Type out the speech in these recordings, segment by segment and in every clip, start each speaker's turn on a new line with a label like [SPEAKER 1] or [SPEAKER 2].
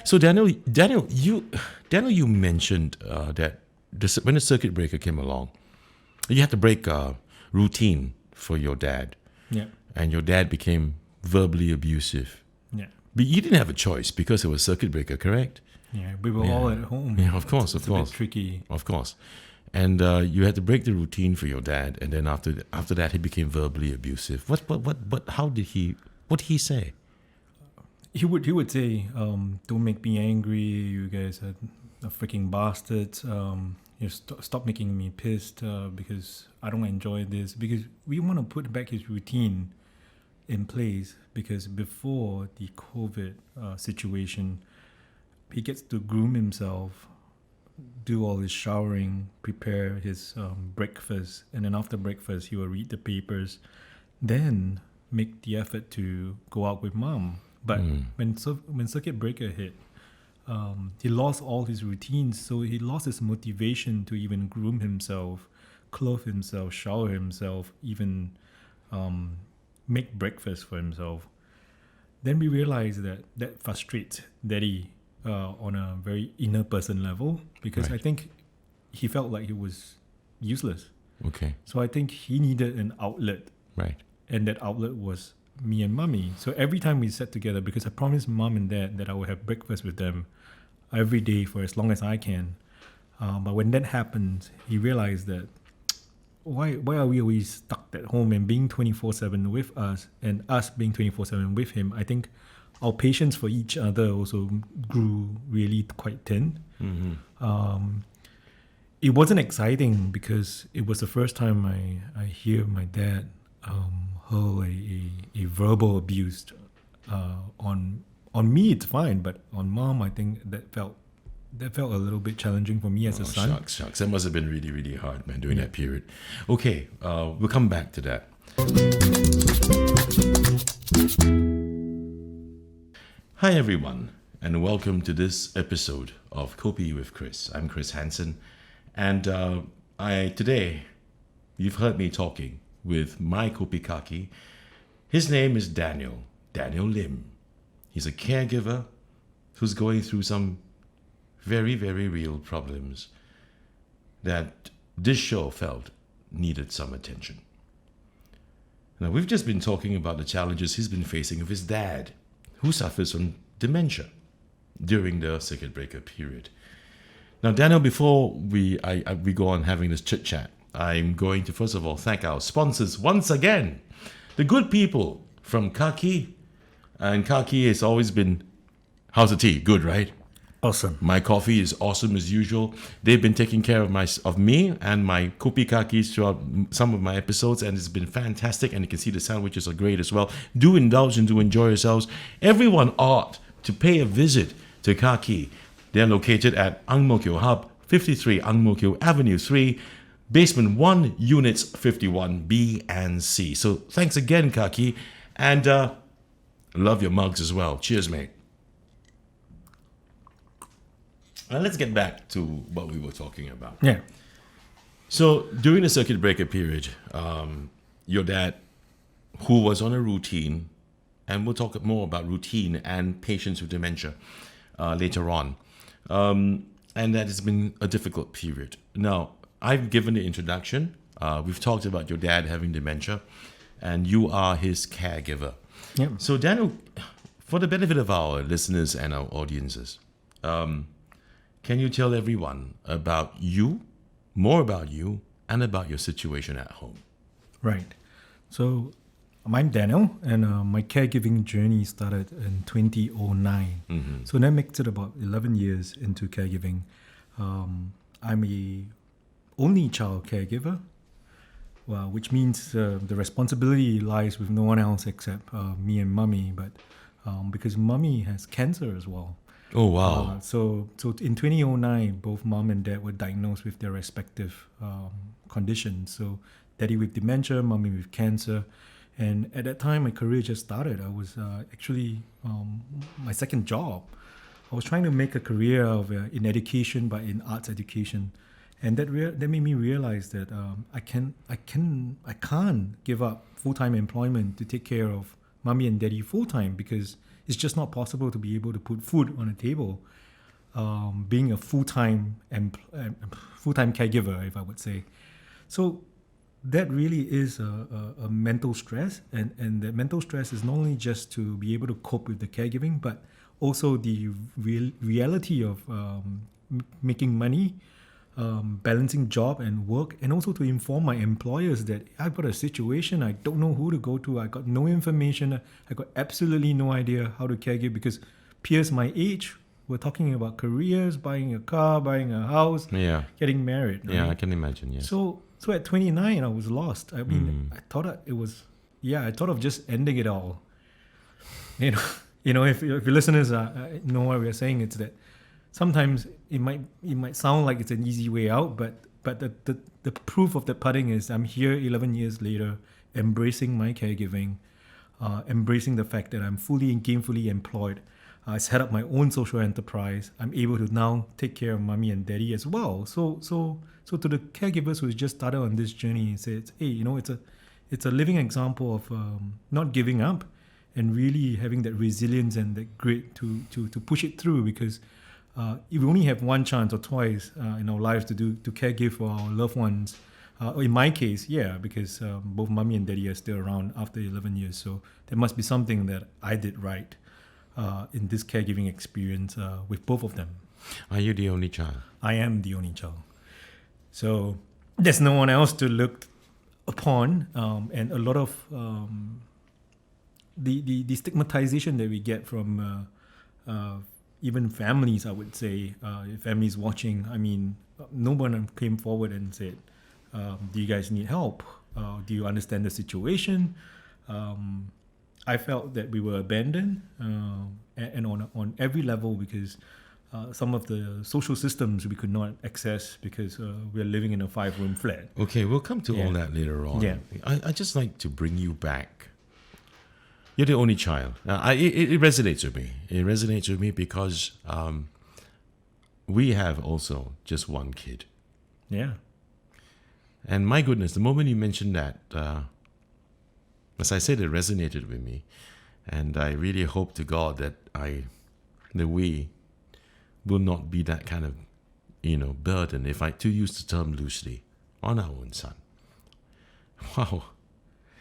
[SPEAKER 1] So you mentioned that when the circuit breaker came along, you had to break routine for your dad,
[SPEAKER 2] Yeah.
[SPEAKER 1] and your dad became verbally abusive.
[SPEAKER 2] Yeah.
[SPEAKER 1] But you didn't have a choice because it was circuit breaker, correct?
[SPEAKER 2] Yeah. We were all at home.
[SPEAKER 1] Yeah, of course,
[SPEAKER 2] it's
[SPEAKER 1] of
[SPEAKER 2] a
[SPEAKER 1] course,
[SPEAKER 2] bit tricky.
[SPEAKER 1] of course. And you had to break the routine for your dad, and then after that, he became verbally abusive. What? What did he say?
[SPEAKER 2] He would say, "Don't make me angry. You guys are freaking bastards. Stop making me pissed because I don't enjoy this. Because we want to put back his routine in place. Because before the COVID situation, he gets to groom himself, do all his showering, prepare his breakfast, and then after breakfast, he will read the papers, then make the effort to go out with mom. But when circuit breaker hit, he lost all his routines, so he lost his motivation to even groom himself, clothe himself, shower himself, even make breakfast for himself. Then we realized that frustrates Daddy on a very inner person level, because
[SPEAKER 1] Right.
[SPEAKER 2] I think he felt like he was useless.
[SPEAKER 1] Okay,
[SPEAKER 2] So I think he needed an outlet,
[SPEAKER 1] right.
[SPEAKER 2] and that outlet was me and Mummy. So every time we sat together, because I promised Mom and Dad that I would have breakfast with them every day for as long as I can. But when that happened, he realized that why are we always stuck at home and being 24/7 with us, and us being 24/7 with him? I think our patience for each other also grew really quite thin. It wasn't exciting because it was the first time I hear my dad hurl a verbal abuse on me. It's fine, but on Mom, I think that felt a little bit challenging for me as a son.
[SPEAKER 1] Shucks. That must have been really, really hard, man, during that period. Okay, we'll come back to that. Hi, everyone, and welcome to this episode of Kopi with Chris. I'm Chris Henson, and today, you've heard me talking with my Kopi Kaki. His name is Daniel Lim. He's a caregiver who's going through some very, very real problems that this show felt needed some attention. Now, we've just been talking about the challenges he's been facing with his dad, who suffers from dementia during the circuit breaker period. Now, Daniel, before we go on having this chit-chat, I'm going to first of all thank our sponsors once again, the good people from Kaki. And Kaki has always been, how's the tea? Good, right?
[SPEAKER 2] Awesome.
[SPEAKER 1] My coffee is awesome as usual. They've been taking care of me and my Kopi Kakis throughout some of my episodes, and it's been fantastic. And you can see the sandwiches are great as well. Do indulge and do enjoy yourselves. Everyone ought to pay a visit to Kaki. They're located at Ang Mo Kio Hub, 53 Ang Mo Kio Avenue 3, Basement 1, Units 51, B and C. So thanks again, Kaki. And love your mugs as well. Cheers, mate. Now let's get back to what we were talking about.
[SPEAKER 2] Yeah.
[SPEAKER 1] So during the circuit breaker period, your dad, who was on a routine, and we'll talk more about routine and patients with dementia later on, and that has been a difficult period. Now, I've given the introduction. We've talked about your dad having dementia, and you are his caregiver.
[SPEAKER 2] Yeah.
[SPEAKER 1] So Daniel, for the benefit of our listeners and our audiences, can you tell everyone about you, more about you, and about your situation at home?
[SPEAKER 2] Right. So I'm Daniel, and my caregiving journey started in 2009. So that makes it about 11 years into caregiving. I'm a only child caregiver, which means the responsibility lies with no one else except me and Mummy. But because Mummy has cancer as well.
[SPEAKER 1] Oh, wow.
[SPEAKER 2] So in 2009, both Mom and Dad were diagnosed with their respective conditions. So Daddy with dementia, Mummy with cancer. And at that time, my career just started. I was actually my second job. I was trying to make a career in education, but in arts education. And that made me realize that I can't give up full-time employment to take care of Mommy and Daddy full-time, because it's just not possible to be able to put food on the table. Being a full-time caregiver, if I would say. So that really is a mental stress, and that mental stress is not only just to be able to cope with the caregiving, but also the reality of making money, balancing job and work, and also to inform my employers that I've got a situation, I don't know who to go to, I got no information, I got absolutely no idea how to caregive, because peers my age were talking about careers, buying a car, buying a house, getting married. Right?
[SPEAKER 1] Yeah, I can imagine, yes.
[SPEAKER 2] So at 29, I was lost. I mean, I thought I thought of just ending it all. If your listeners know what we're saying, it's that sometimes it might sound like it's an easy way out, but the proof of the pudding is I'm here 11 years later, embracing my caregiving, embracing the fact that I'm fully and gainfully employed. I set up my own social enterprise. I'm able to now take care of mommy and daddy as well. So to the caregivers who just started on this journey, said, hey, it's a living example of not giving up and really having that resilience and that grit to push it through, because if we only have one chance or twice in our lives to caregive for our loved ones. In my case, because both mommy and daddy are still around after 11 years. So there must be something that I did right in this caregiving experience with both of them.
[SPEAKER 1] Are you the only child?
[SPEAKER 2] I am the only child. So there's no one else to look upon. And a lot of the stigmatization that we get from even families, I would say, families watching, I mean, no one came forward and said, do you guys need help? Do you understand the situation? I felt that we were abandoned and on every level, because some of the social systems we could not access because we're living in a 5-room flat.
[SPEAKER 1] Okay, we'll come to all that later on.
[SPEAKER 2] Yeah.
[SPEAKER 1] I just like to bring you back. You're the only child. It resonates with me. It resonates with me because we have also just one kid.
[SPEAKER 2] Yeah.
[SPEAKER 1] And my goodness, the moment you mentioned that, as I said, it resonated with me. And I really hope to God that we will not be that kind of, burden, if I to use the term loosely, on our own son. Wow.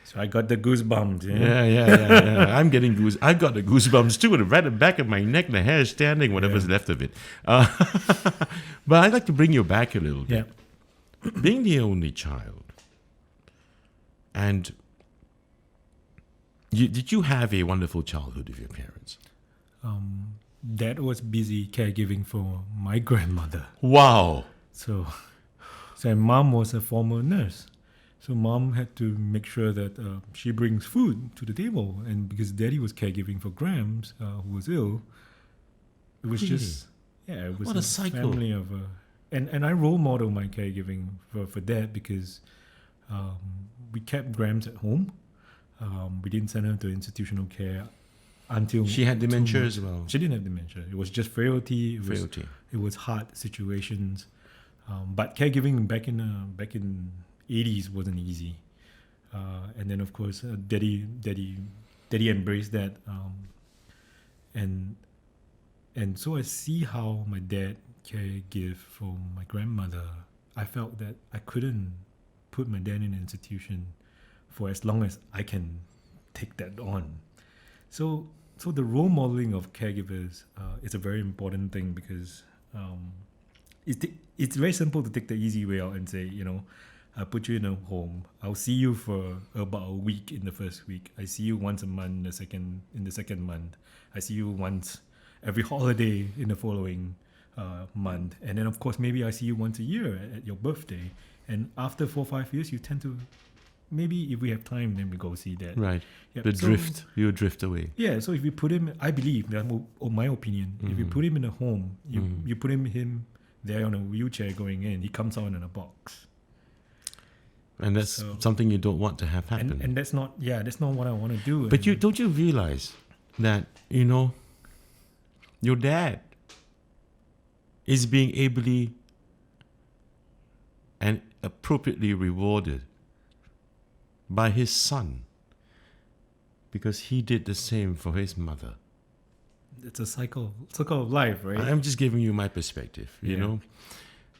[SPEAKER 2] So I got the goosebumps.
[SPEAKER 1] Yeah. I'm getting I've got the goosebumps too, right at the back of my neck, the hair is standing, whatever's left of it. But I'd like to bring you back a little bit.
[SPEAKER 2] Yeah.
[SPEAKER 1] Being the only child, and did you have a wonderful childhood with your parents?
[SPEAKER 2] Dad was busy caregiving for my grandmother.
[SPEAKER 1] Wow.
[SPEAKER 2] So mom was a former nurse. So mom had to make sure that she brings food to the table. And because daddy was caregiving for Grams, who was ill, it was just, it was
[SPEAKER 1] what a cycle.
[SPEAKER 2] Family of... And I role model my caregiving for dad, because we kept Grams at home. We didn't send her to institutional care until...
[SPEAKER 1] She had dementia as well.
[SPEAKER 2] She didn't have dementia. It was just frailty. It was hard situations. But caregiving back in 80s wasn't easy. And then, of course, daddy embraced that. And so I see how my dad caregave for my grandmother. I felt that I couldn't put my dad in an institution for as long as I can take that on. So the role modeling of caregivers is a very important thing, because it's very simple to take the easy way out and say, I'll put you in a home. I'll see you for about a week in the first week. I see you once a month in the second month. I see you once every holiday in the following month. And then, of course, maybe I see you once a year at your birthday. And after 4 or 5 years, you tend to, maybe if we have time, then we go see that.
[SPEAKER 1] Right.
[SPEAKER 2] Yep.
[SPEAKER 1] You drift away.
[SPEAKER 2] Yeah, so if you put him, I believe, that's my opinion, if you put him in a home, you put him there on a wheelchair going in, he comes out in a box.
[SPEAKER 1] And that's something you don't want to have happen.
[SPEAKER 2] And that's not what I want to do.
[SPEAKER 1] But don't you realize that, your dad is being ably and appropriately rewarded by his son, because he did the same for his mother.
[SPEAKER 2] it's a circle of life, right?
[SPEAKER 1] I'm just giving you my perspective, you
[SPEAKER 2] Yeah.
[SPEAKER 1] know.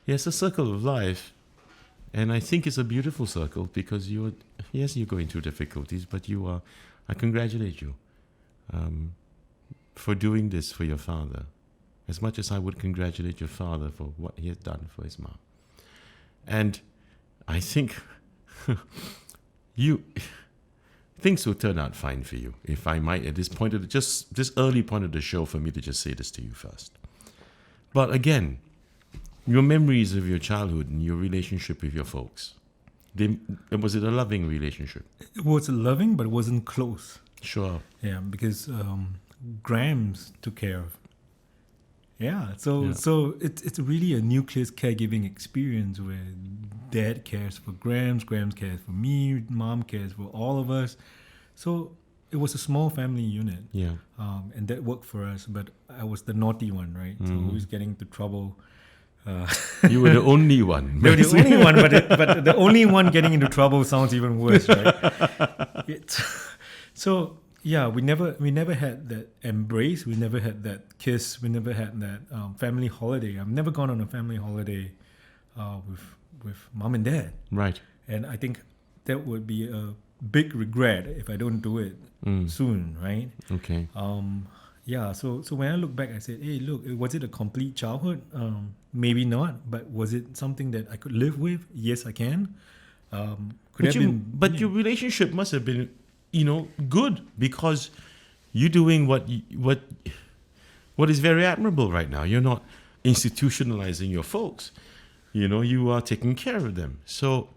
[SPEAKER 1] Yeah, it's a circle of life. And I think it's a beautiful circle because you're going through difficulties, but I congratulate you for doing this for your father, as much as I would congratulate your father for what he has done for his mom. And I think things will turn out fine for you, if I might, at this point this early point of the show, for me to just say this to you first. But again, your memories of your childhood and your relationship with your folks, was it a loving relationship?
[SPEAKER 2] It was loving, but it wasn't close.
[SPEAKER 1] Sure.
[SPEAKER 2] Yeah, because Grams took care of. Yeah,
[SPEAKER 1] Yeah.
[SPEAKER 2] so it's really a nucleus caregiving experience where dad cares for Grams cares for me, mom cares for all of us. So it was a small family unit,
[SPEAKER 1] Yeah.
[SPEAKER 2] and that worked for us. But I was the naughty one, right? So always getting into trouble.
[SPEAKER 1] You were the only one.
[SPEAKER 2] They were the only one, but the only one getting into trouble sounds even worse, right? So yeah, we never had that embrace. We never had that kiss. We never had that family holiday. I've never gone on a family holiday with mom and dad,
[SPEAKER 1] Right.
[SPEAKER 2] and I think that would be a big regret if I don't do it soon, right?
[SPEAKER 1] Okay.
[SPEAKER 2] Yeah, so when I look back, I said, hey, look, was it a complete childhood? Maybe not, but was it something that I could live with? Yes, I can.
[SPEAKER 1] But your relationship must have been, good, because you're doing what is very admirable right now. You're not institutionalizing your folks. You are taking care of them. So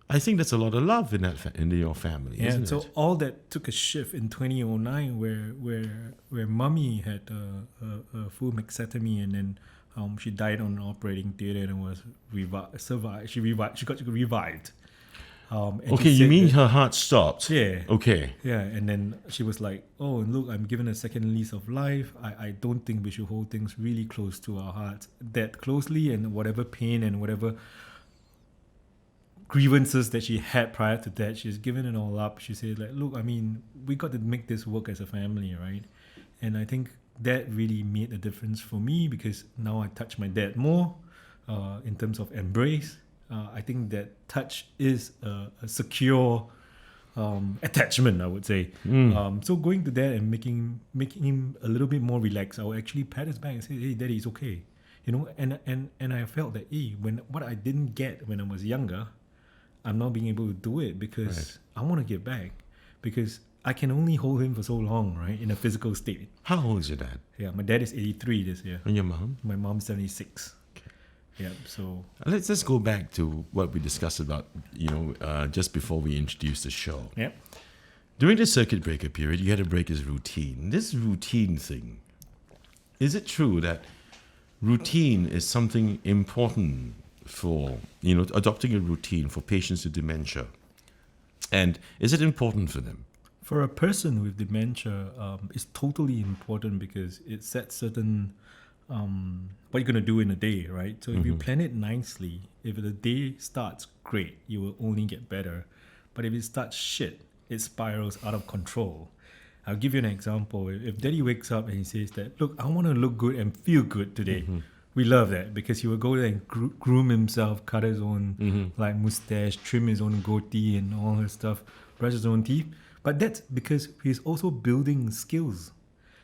[SPEAKER 1] I think that's a lot of love in your family,
[SPEAKER 2] Yeah,
[SPEAKER 1] isn't
[SPEAKER 2] so
[SPEAKER 1] it?
[SPEAKER 2] all that took a shift in 2009 where mommy had a full mixectomy, and then she died on an operating theater and was survived. She got revived. And she
[SPEAKER 1] Okay, you
[SPEAKER 2] said
[SPEAKER 1] mean
[SPEAKER 2] that-
[SPEAKER 1] her heart stopped?
[SPEAKER 2] Yeah.
[SPEAKER 1] Okay.
[SPEAKER 2] Yeah, and then she was like, oh, look, I'm given a second lease of life. I don't think we should hold things really close to our hearts that closely, and whatever pain and whatever grievances that she had prior to that, she's given it all up. She said, like, look, I mean, we got to make this work as a family, right? And I think that really made a difference for me, because now I touch my dad more in terms of embrace. I think that touch is a secure attachment, I would say. So going to dad and making him a little bit more relaxed, I would actually pat his back and say, hey, daddy, it's okay. And I felt that, when what I didn't get when I was younger, I'm not being able to do it because I want to get back, because I can only hold him for so long, right, in a physical state.
[SPEAKER 1] How old is your dad?
[SPEAKER 2] Yeah, my dad is 83 this year.
[SPEAKER 1] And your mom?
[SPEAKER 2] My mom's 76. Yeah, so
[SPEAKER 1] Let's go back to what we discussed about, just before we introduced the show.
[SPEAKER 2] yeah.
[SPEAKER 1] During the circuit breaker period, you had to break his routine. This routine thing, is it true that routine is something important for, adopting a routine for patients with dementia? And is it important for them?
[SPEAKER 2] For a person with dementia, it's totally important because it sets certain what you're going to do in a day, right? So if you plan it nicely, if the day starts great, you will only get better. But if it starts shit, it spirals out of control. I'll give you an example. If daddy wakes up and he says that, look, I want to look good and feel good today. We love that, because he will go there and groom himself, cut his own like mustache, trim his own goatee and all his stuff, brush his own teeth. But that's because he's also building skills.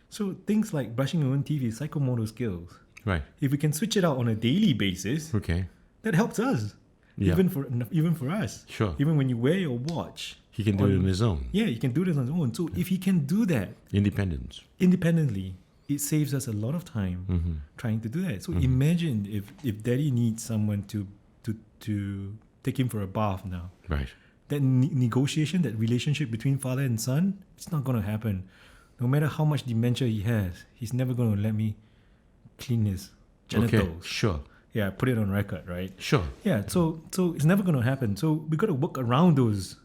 [SPEAKER 2] So things like brushing your own teeth is psychomotor skills.
[SPEAKER 1] Right.
[SPEAKER 2] If we can switch it out on a daily basis,
[SPEAKER 1] Okay.
[SPEAKER 2] that helps us.
[SPEAKER 1] Yeah.
[SPEAKER 2] Even for us.
[SPEAKER 1] Sure.
[SPEAKER 2] Even when you wear your watch.
[SPEAKER 1] He can do it on his own.
[SPEAKER 2] Yeah, you can do this on his own. So if he can do that
[SPEAKER 1] Independence.
[SPEAKER 2] independently, it saves us a lot of time trying to do that. So imagine if daddy needs someone to take him for a bath now.
[SPEAKER 1] Right.
[SPEAKER 2] That negotiation, that relationship between father and son, it's not going to happen. No matter how much dementia he has, he's never going to let me clean his genitals.
[SPEAKER 1] Okay. Sure.
[SPEAKER 2] Yeah, put it on record, right?
[SPEAKER 1] Sure.
[SPEAKER 2] Yeah, so it's never going to happen. So we got to work around those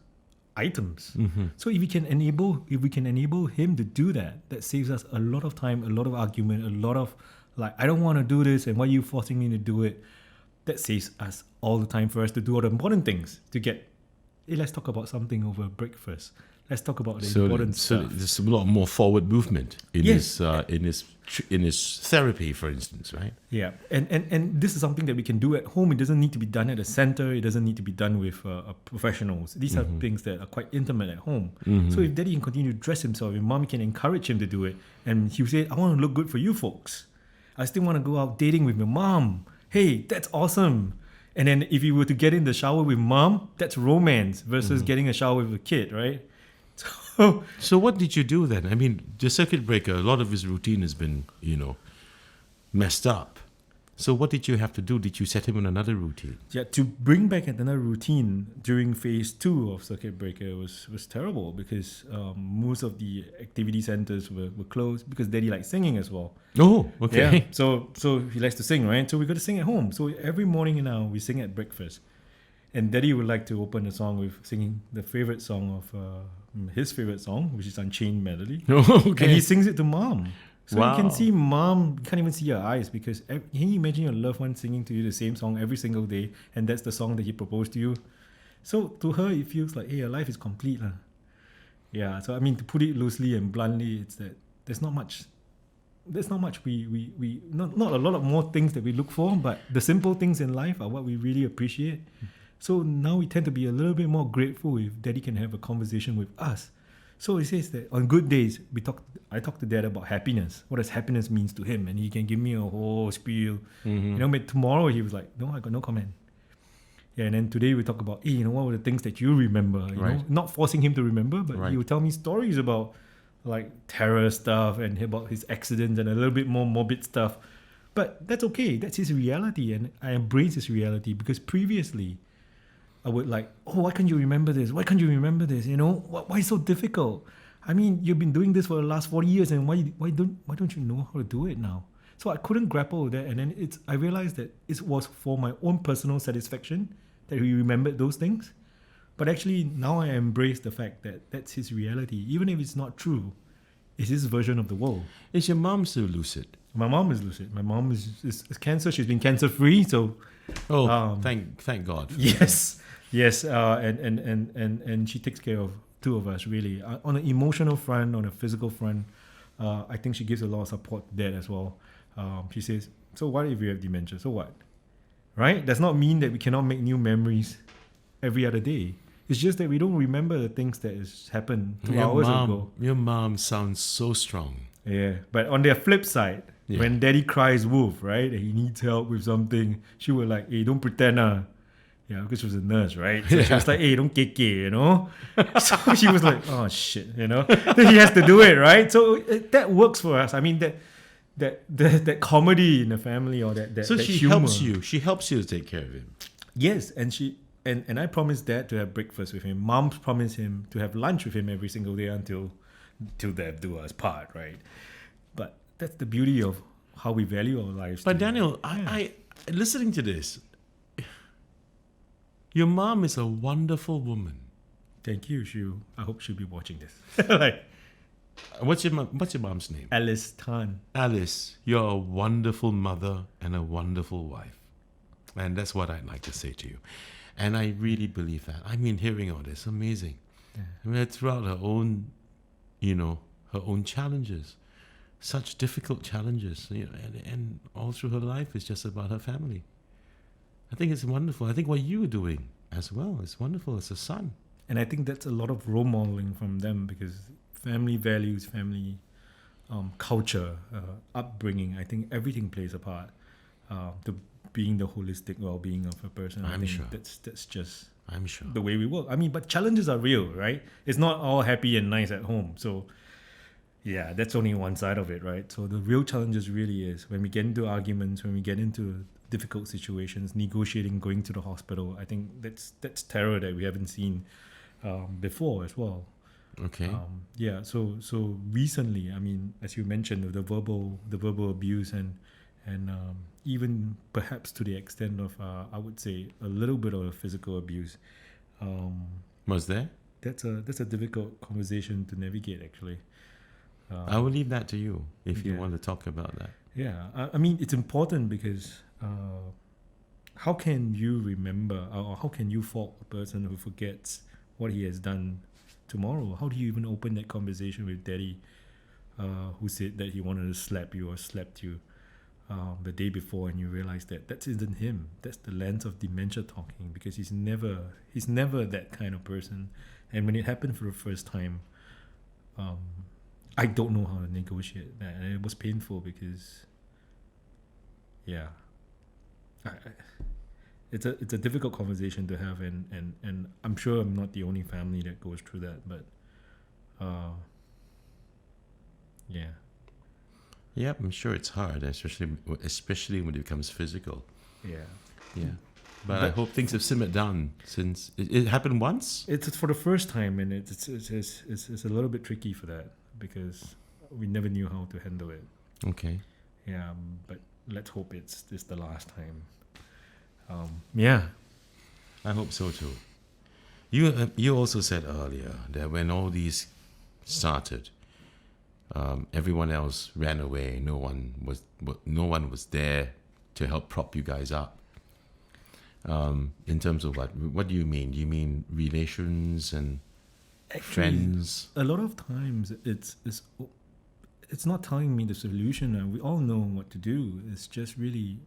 [SPEAKER 2] items. So if we can enable him to do that, that saves us a lot of time, a lot of argument, a lot of like, I don't want to do this, and why are you forcing me to do it? That saves us all the time for us to do all the important things to get. Hey, let's talk about something over breakfast. Let's talk about the
[SPEAKER 1] So,
[SPEAKER 2] important
[SPEAKER 1] so
[SPEAKER 2] stuff.
[SPEAKER 1] there's a lot more forward movement in
[SPEAKER 2] Yes.
[SPEAKER 1] in his therapy, for instance, right?
[SPEAKER 2] Yeah, and this is something that we can do at home. It doesn't need to be done at a center. It doesn't need to be done with professionals. These are things that are quite intimate at home. So if daddy can continue to dress himself, if mommy can encourage him to do it, and he'll say, I want to look good for you folks. I still want to go out dating with my mom. Hey, that's awesome. And then if you were to get in the shower with mom, that's romance versus getting a shower with a kid, right? So
[SPEAKER 1] So what did you do then? I mean, the circuit breaker, a lot of his routine has been, messed up. So what did you have to do? Did you set him on another routine?
[SPEAKER 2] yeah, to bring back another routine during phase 2 of circuit breaker was terrible because most of the activity centers were closed because daddy likes singing as well.
[SPEAKER 1] Oh, okay.
[SPEAKER 2] Yeah. So he likes to sing, right? So we got to sing at home. So every morning now we sing at breakfast. And daddy would like to open the song with singing the favorite song of his favorite song, which is Unchained Melody.
[SPEAKER 1] Oh,
[SPEAKER 2] And
[SPEAKER 1] okay.
[SPEAKER 2] he sings it to mom. So you
[SPEAKER 1] Wow.
[SPEAKER 2] can see mom, you can't even see her eyes because can you imagine your loved one singing to you the same song every single day and that's the song that he proposed to you? So to her, it feels like, hey, your life is complete. Yeah, so I mean, to put it loosely and bluntly, it's that there's not much we not a lot of more things that we look for, but the simple things in life are what we really appreciate. So now we tend to be a little bit more grateful if daddy can have a conversation with us. So he says that on good days, I talk to dad about happiness. What does happiness means to him? And he can give me a whole spiel. But tomorrow he was like, no, I got no comment. Yeah, and then today we talk about, hey, what were the things that you remember? You know,
[SPEAKER 1] Right.
[SPEAKER 2] not forcing him to remember, but
[SPEAKER 1] Right.
[SPEAKER 2] he would tell me stories about like terror stuff and about his accidents and a little bit more morbid stuff. But that's okay. That's his reality, and I embrace his reality because previously I would like, oh, why can't you remember this? Why can't you remember this? Why so difficult? I mean, you've been doing this for the last 40 years, and why don't you know how to do it now? So I couldn't grapple with that, and then I realized that it was for my own personal satisfaction that he remembered those things. But actually, now I embrace the fact that that's his reality, even if it's not true. It's his version of the world.
[SPEAKER 1] Is your mom still lucid?
[SPEAKER 2] My mom is lucid. My mom is cancer. She's been cancer free, so
[SPEAKER 1] Oh, thank God.
[SPEAKER 2] yes, and she takes care of two of us really on an emotional front, on a physical front. I think she gives a lot of support to Dad as well. She says, "So what if you have dementia? So what? Right? Does not mean that we cannot make new memories every other day. It's just that we don't remember the things that has happened 2 hours ago.
[SPEAKER 1] Your mom sounds so strong.
[SPEAKER 2] Yeah, but on the flip side,
[SPEAKER 1] Yeah.
[SPEAKER 2] when daddy cries wolf, right, and he needs help with something, she was like, hey, don't pretend, Yeah, because she was a nurse, right? So she was like, hey, don't keke, So she was like, oh, shit, Then he has to do it, right? So that works for us. I mean, that comedy in the family or that
[SPEAKER 1] So
[SPEAKER 2] that
[SPEAKER 1] she
[SPEAKER 2] humor.
[SPEAKER 1] helps you. She helps you to take care of him.
[SPEAKER 2] Yes, and I promised Dad to have breakfast with him. Mom promised him to have lunch with him every single day until death do us part, right? But that's the beauty of how we value our lives.
[SPEAKER 1] But
[SPEAKER 2] today.
[SPEAKER 1] Daniel, I listening to this, your mom is a wonderful woman.
[SPEAKER 2] Thank you, Shu. I hope she'll be watching this. Like
[SPEAKER 1] What's your mom's name?
[SPEAKER 2] Alice Tan.
[SPEAKER 1] Alice, you're a wonderful mother and a wonderful wife. And that's what I'd like to say to you. And I really believe that. I mean, hearing all this, amazing.
[SPEAKER 2] Yeah.
[SPEAKER 1] I mean, throughout her own, her own challenges, such difficult challenges, and all through her life, it's just about her family. I think it's wonderful. I think what you're doing as well is wonderful as a son.
[SPEAKER 2] And I think that's a lot of role modeling from them because family values, family culture, upbringing, I think everything plays a part to being the holistic well-being of a person. I
[SPEAKER 1] I'm
[SPEAKER 2] think
[SPEAKER 1] sure.
[SPEAKER 2] That's just
[SPEAKER 1] I'm sure.
[SPEAKER 2] the way we work. I mean, but challenges are real, right? It's not all happy and nice at home. So yeah, that's only one side of it, right? So the real challenges really is when we get into arguments, when we get into difficult situations, negotiating, going to the hospital. I think that's terror that we haven't seen before as well.
[SPEAKER 1] Okay.
[SPEAKER 2] Yeah. So recently, I mean, as you mentioned, the verbal abuse and even perhaps to the extent of I would say a little bit of physical abuse.
[SPEAKER 1] Was there?
[SPEAKER 2] That's a difficult conversation to navigate, actually.
[SPEAKER 1] I will leave that to you if you
[SPEAKER 2] Yeah.
[SPEAKER 1] want to talk about that.
[SPEAKER 2] Yeah, I mean, it's important because how can you remember or how can you fault a person who forgets what he has done tomorrow? How do you even open that conversation with daddy, who said that he wanted to slap you or slapped you the day before, and you realize that isn't him. That's the lens of dementia talking, because he's never that kind of person. And when it happened for the first time, I don't know how to negotiate that, and it was painful because, yeah, it's a difficult conversation to have, and I'm sure I'm not the only family that goes through that, but yeah.
[SPEAKER 1] Yeah, I'm sure it's hard, especially when it becomes physical.
[SPEAKER 2] Yeah.
[SPEAKER 1] But I hope things have simmered down since it happened once.
[SPEAKER 2] It's for the first time, and it's a little bit tricky for that because we never knew how to handle it.
[SPEAKER 1] Okay.
[SPEAKER 2] Yeah, but let's hope it's the last time. Yeah.
[SPEAKER 1] I hope so too. You also said earlier that when all these started, everyone else ran away. No one was there to help prop you guys up. In terms of what do you mean? Do you mean relations and friends?
[SPEAKER 2] A lot of times it's not telling me the solution. We all know what to do. It's just really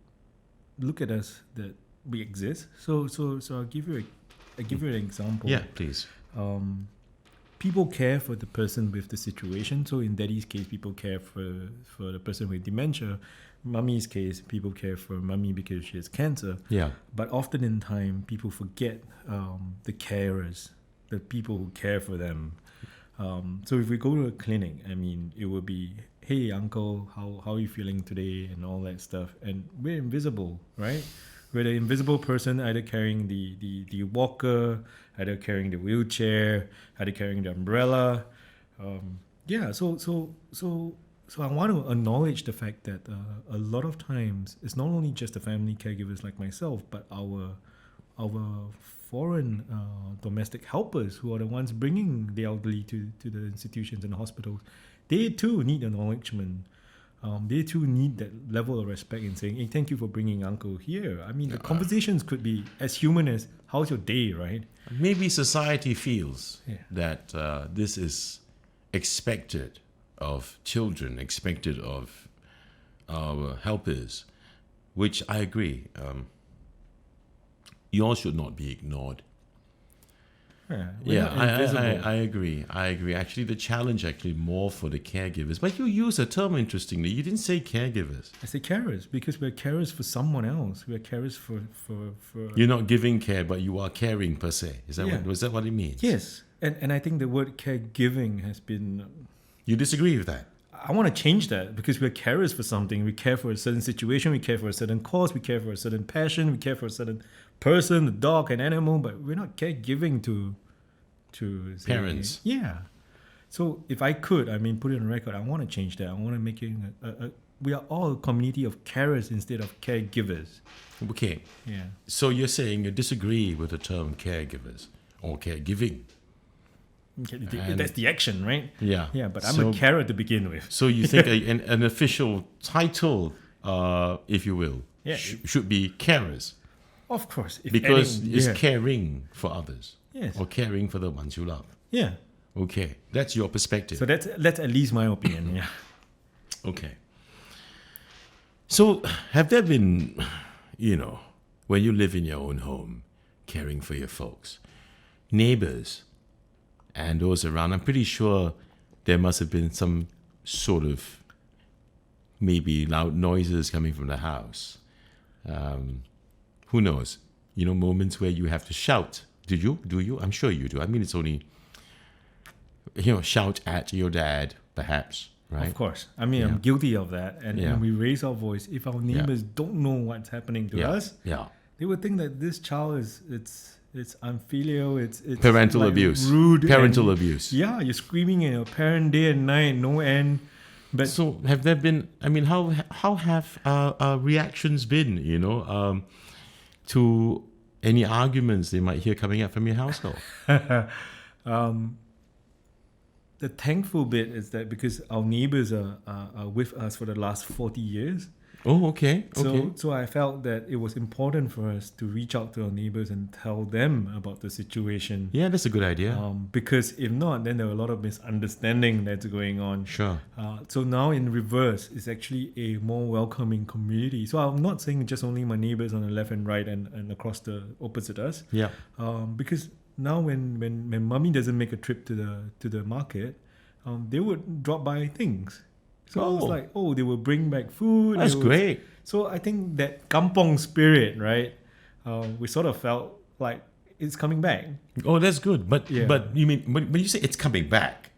[SPEAKER 2] look at us that we exist. So I'll give you an example.
[SPEAKER 1] Yeah, please.
[SPEAKER 2] People care for the person with the situation. So in daddy's case, people care for the person with dementia. Mummy's case, people care for mummy because she has cancer.
[SPEAKER 1] Yeah.
[SPEAKER 2] But often in time, people forget the carers, the people who care for them. So if we go to a clinic, I mean, it will be, hey, uncle, how are you feeling today, and all that stuff. And we're invisible, right? We're the invisible person, either carrying the walker, either carrying the wheelchair, either carrying the umbrella. So I want to acknowledge the fact that a lot of times it's not only just the family caregivers like myself, but our foreign domestic helpers who are the ones bringing the elderly to the institutions and hospitals. They too need acknowledgement. They too need that level of respect in saying, hey, thank you for bringing uncle here. I mean, the conversations could be as human as, how's your day, right?
[SPEAKER 1] Maybe society feels that this is expected of children, expected of our helpers, which I agree. You all should not be ignored. I agree. Actually, the challenge more for the caregivers. But you use a term interestingly. You didn't say caregivers.
[SPEAKER 2] I say carers because we're carers for someone else. We're carers for.
[SPEAKER 1] You're not giving care, but you are caring per se. Was that what it means?
[SPEAKER 2] Yes, and I think the word caregiving has been.
[SPEAKER 1] You disagree with that?
[SPEAKER 2] I want to change that because we're carers for something. We care for a certain situation. We care for a certain cause. We care for a certain passion. We care for a certain person, a dog, an animal. But we're not caregiving to
[SPEAKER 1] parents.
[SPEAKER 2] Yeah. So if I could, put it on record, I want to change that. I want to make it we are all a community of carers instead of caregivers.
[SPEAKER 1] Okay.
[SPEAKER 2] Yeah.
[SPEAKER 1] So you're saying you disagree with the term caregivers or caregiving.
[SPEAKER 2] That's the action, right?
[SPEAKER 1] Yeah.
[SPEAKER 2] Yeah, but I'm a carer to begin with.
[SPEAKER 1] So you think an official title, if you will, should be carers?
[SPEAKER 2] Of course.
[SPEAKER 1] Because it's caring for others.
[SPEAKER 2] Yes.
[SPEAKER 1] Or caring for the ones you love.
[SPEAKER 2] Yeah.
[SPEAKER 1] Okay. That's your perspective.
[SPEAKER 2] So that's at least my opinion, yeah.
[SPEAKER 1] Okay. So have there been, when you live in your own home, caring for your folks, neighbors, and those around, I'm pretty sure there must have been some sort of maybe loud noises coming from the house. Who knows? Moments where you have to shout. Do you? I'm sure you do. It's only, shout at your dad, perhaps, right?
[SPEAKER 2] Of course. I'm guilty of that. And when we raise our voice, if our neighbors don't know what's happening to us, they would think that this child it's unfilial, it's
[SPEAKER 1] parental
[SPEAKER 2] like
[SPEAKER 1] abuse,
[SPEAKER 2] rude,
[SPEAKER 1] parental abuse.
[SPEAKER 2] Yeah, you're screaming at your parent day and night, no end. But
[SPEAKER 1] so have there been? How have reactions been? To any arguments they might hear coming out from your household?
[SPEAKER 2] The thankful bit is that because our neighbors are with us for the last 40 years,
[SPEAKER 1] Oh, okay. Okay.
[SPEAKER 2] So I felt that it was important for us to reach out to our neighbors and tell them about the situation.
[SPEAKER 1] Yeah, that's a good idea.
[SPEAKER 2] Because if not, then there were a lot of misunderstanding that's going on.
[SPEAKER 1] Sure.
[SPEAKER 2] So now in reverse, it's actually a more welcoming community. So I'm not saying just only my neighbors on the left and right and across the opposite us.
[SPEAKER 1] Yeah.
[SPEAKER 2] Because now when mommy doesn't make a trip to the market, they would drop by things. So I was like, they will bring back food.
[SPEAKER 1] That's great.
[SPEAKER 2] So I think that kampong spirit, right? We sort of felt like it's coming back.
[SPEAKER 1] Oh, that's good. But you mean when you say it's coming back,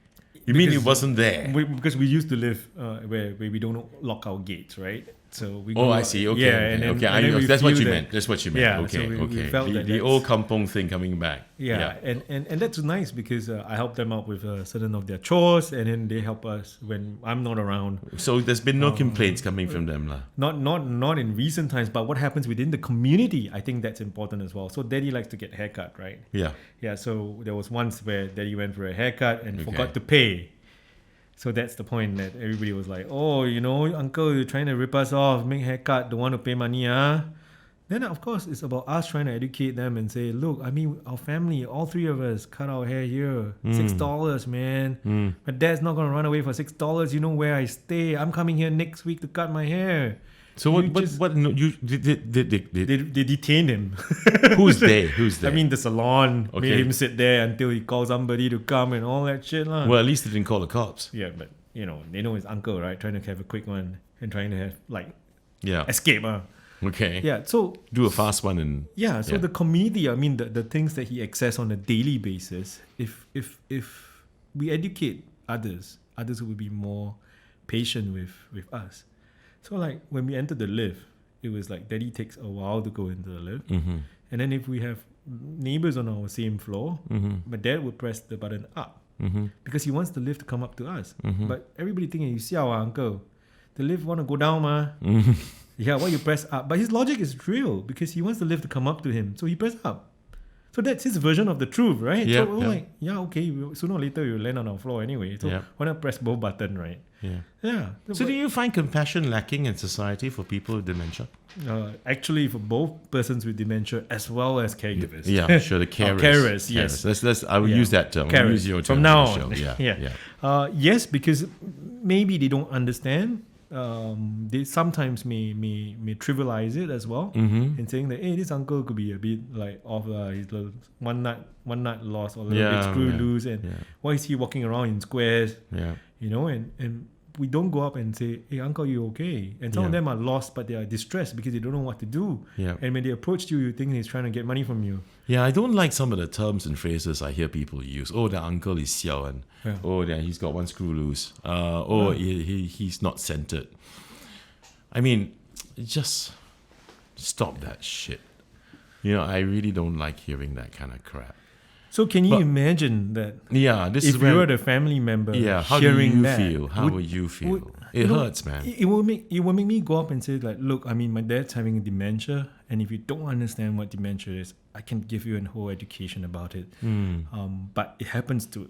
[SPEAKER 1] you mean it wasn't there?
[SPEAKER 2] Because we used to live where we don't lock our gates, right? So we
[SPEAKER 1] I see. Okay.
[SPEAKER 2] Yeah, and then
[SPEAKER 1] that's what you meant. That's what you meant.
[SPEAKER 2] Yeah,
[SPEAKER 1] okay.
[SPEAKER 2] so we felt
[SPEAKER 1] The old kampong thing coming back.
[SPEAKER 2] Yeah. And that's nice because I help them out with certain of their chores, and then they help us when I'm not around.
[SPEAKER 1] So there's been no complaints coming from them, lah.
[SPEAKER 2] Not in recent times, but what happens within the community, I think that's important as well. So Daddy likes to get haircut, right?
[SPEAKER 1] Yeah.
[SPEAKER 2] Yeah. So there was once where Daddy went for a haircut and forgot to pay. So that's the point that everybody was like, uncle, you're trying to rip us off, make haircut, don't want to pay money, huh? Then of course it's about us trying to educate them and say, look, I mean, our family, all three of us cut our hair here, $6, man. My dad's not going to run away for $6. You know where I stay. I'm coming here next week to cut my hair.
[SPEAKER 1] So what no, you did
[SPEAKER 2] they detained him.
[SPEAKER 1] Who's they?
[SPEAKER 2] I mean, the salon made him sit there until he called somebody to come and all that shit.
[SPEAKER 1] Well, at least they didn't call the cops.
[SPEAKER 2] Yeah, but they know his uncle, right? Trying to have a quick one and trying to have escape.
[SPEAKER 1] Okay.
[SPEAKER 2] Yeah, so
[SPEAKER 1] do a fast one and
[SPEAKER 2] the community, I mean the things that he access on a daily basis, if we educate others will be more patient with us. So like when we entered the lift, it was like Daddy takes a while to go into the lift. And then if we have neighbors on our same floor, my dad would press the button up because he wants the lift to come up to us. But everybody thinking, you see our uncle, the lift want to go down, ma. Yeah, why you press up? But his logic is real because he wants the lift to come up to him. So he pressed up. So that's his version of the truth, right?
[SPEAKER 1] Yeah,
[SPEAKER 2] so we're like, okay, sooner or later you'll land on our floor anyway. So why not press both buttons, right? Yeah.
[SPEAKER 1] So do you find compassion lacking in society for people with dementia?
[SPEAKER 2] Actually, for both persons with dementia as well as caregivers.
[SPEAKER 1] Yeah, sure. The carers.
[SPEAKER 2] Carers, yes.
[SPEAKER 1] Let's. I will use that term.
[SPEAKER 2] Carers.
[SPEAKER 1] I'll use your term
[SPEAKER 2] from now
[SPEAKER 1] on
[SPEAKER 2] on.
[SPEAKER 1] the show. Yeah.
[SPEAKER 2] Yes, because maybe they don't understand. They sometimes may trivialize it as well, in saying that this uncle could be a bit like off, he's one nut lost or a little bit screw loose, and why is he walking around in squares? And we don't go up and say, hey uncle, you okay? And some of them are lost, but they are distressed because they don't know what to do. And when they approach you, you think he's trying to get money from you.
[SPEAKER 1] I don't like some of the terms and phrases I hear people use. Oh, the uncle is xiao and oh, he's got one screw loose. He's not centered. I mean, just stop that shit. I really don't like hearing that kind of crap.
[SPEAKER 2] So can you imagine that?
[SPEAKER 1] Yeah, this
[SPEAKER 2] if
[SPEAKER 1] is
[SPEAKER 2] you were the family member,
[SPEAKER 1] how
[SPEAKER 2] hearing
[SPEAKER 1] do you
[SPEAKER 2] that,
[SPEAKER 1] feel? How will you feel? It hurts, man.
[SPEAKER 2] It will make me go up and say like, look, I mean, my dad's having dementia, and if you don't understand what dementia is, I can give you a whole education about it. But it happens to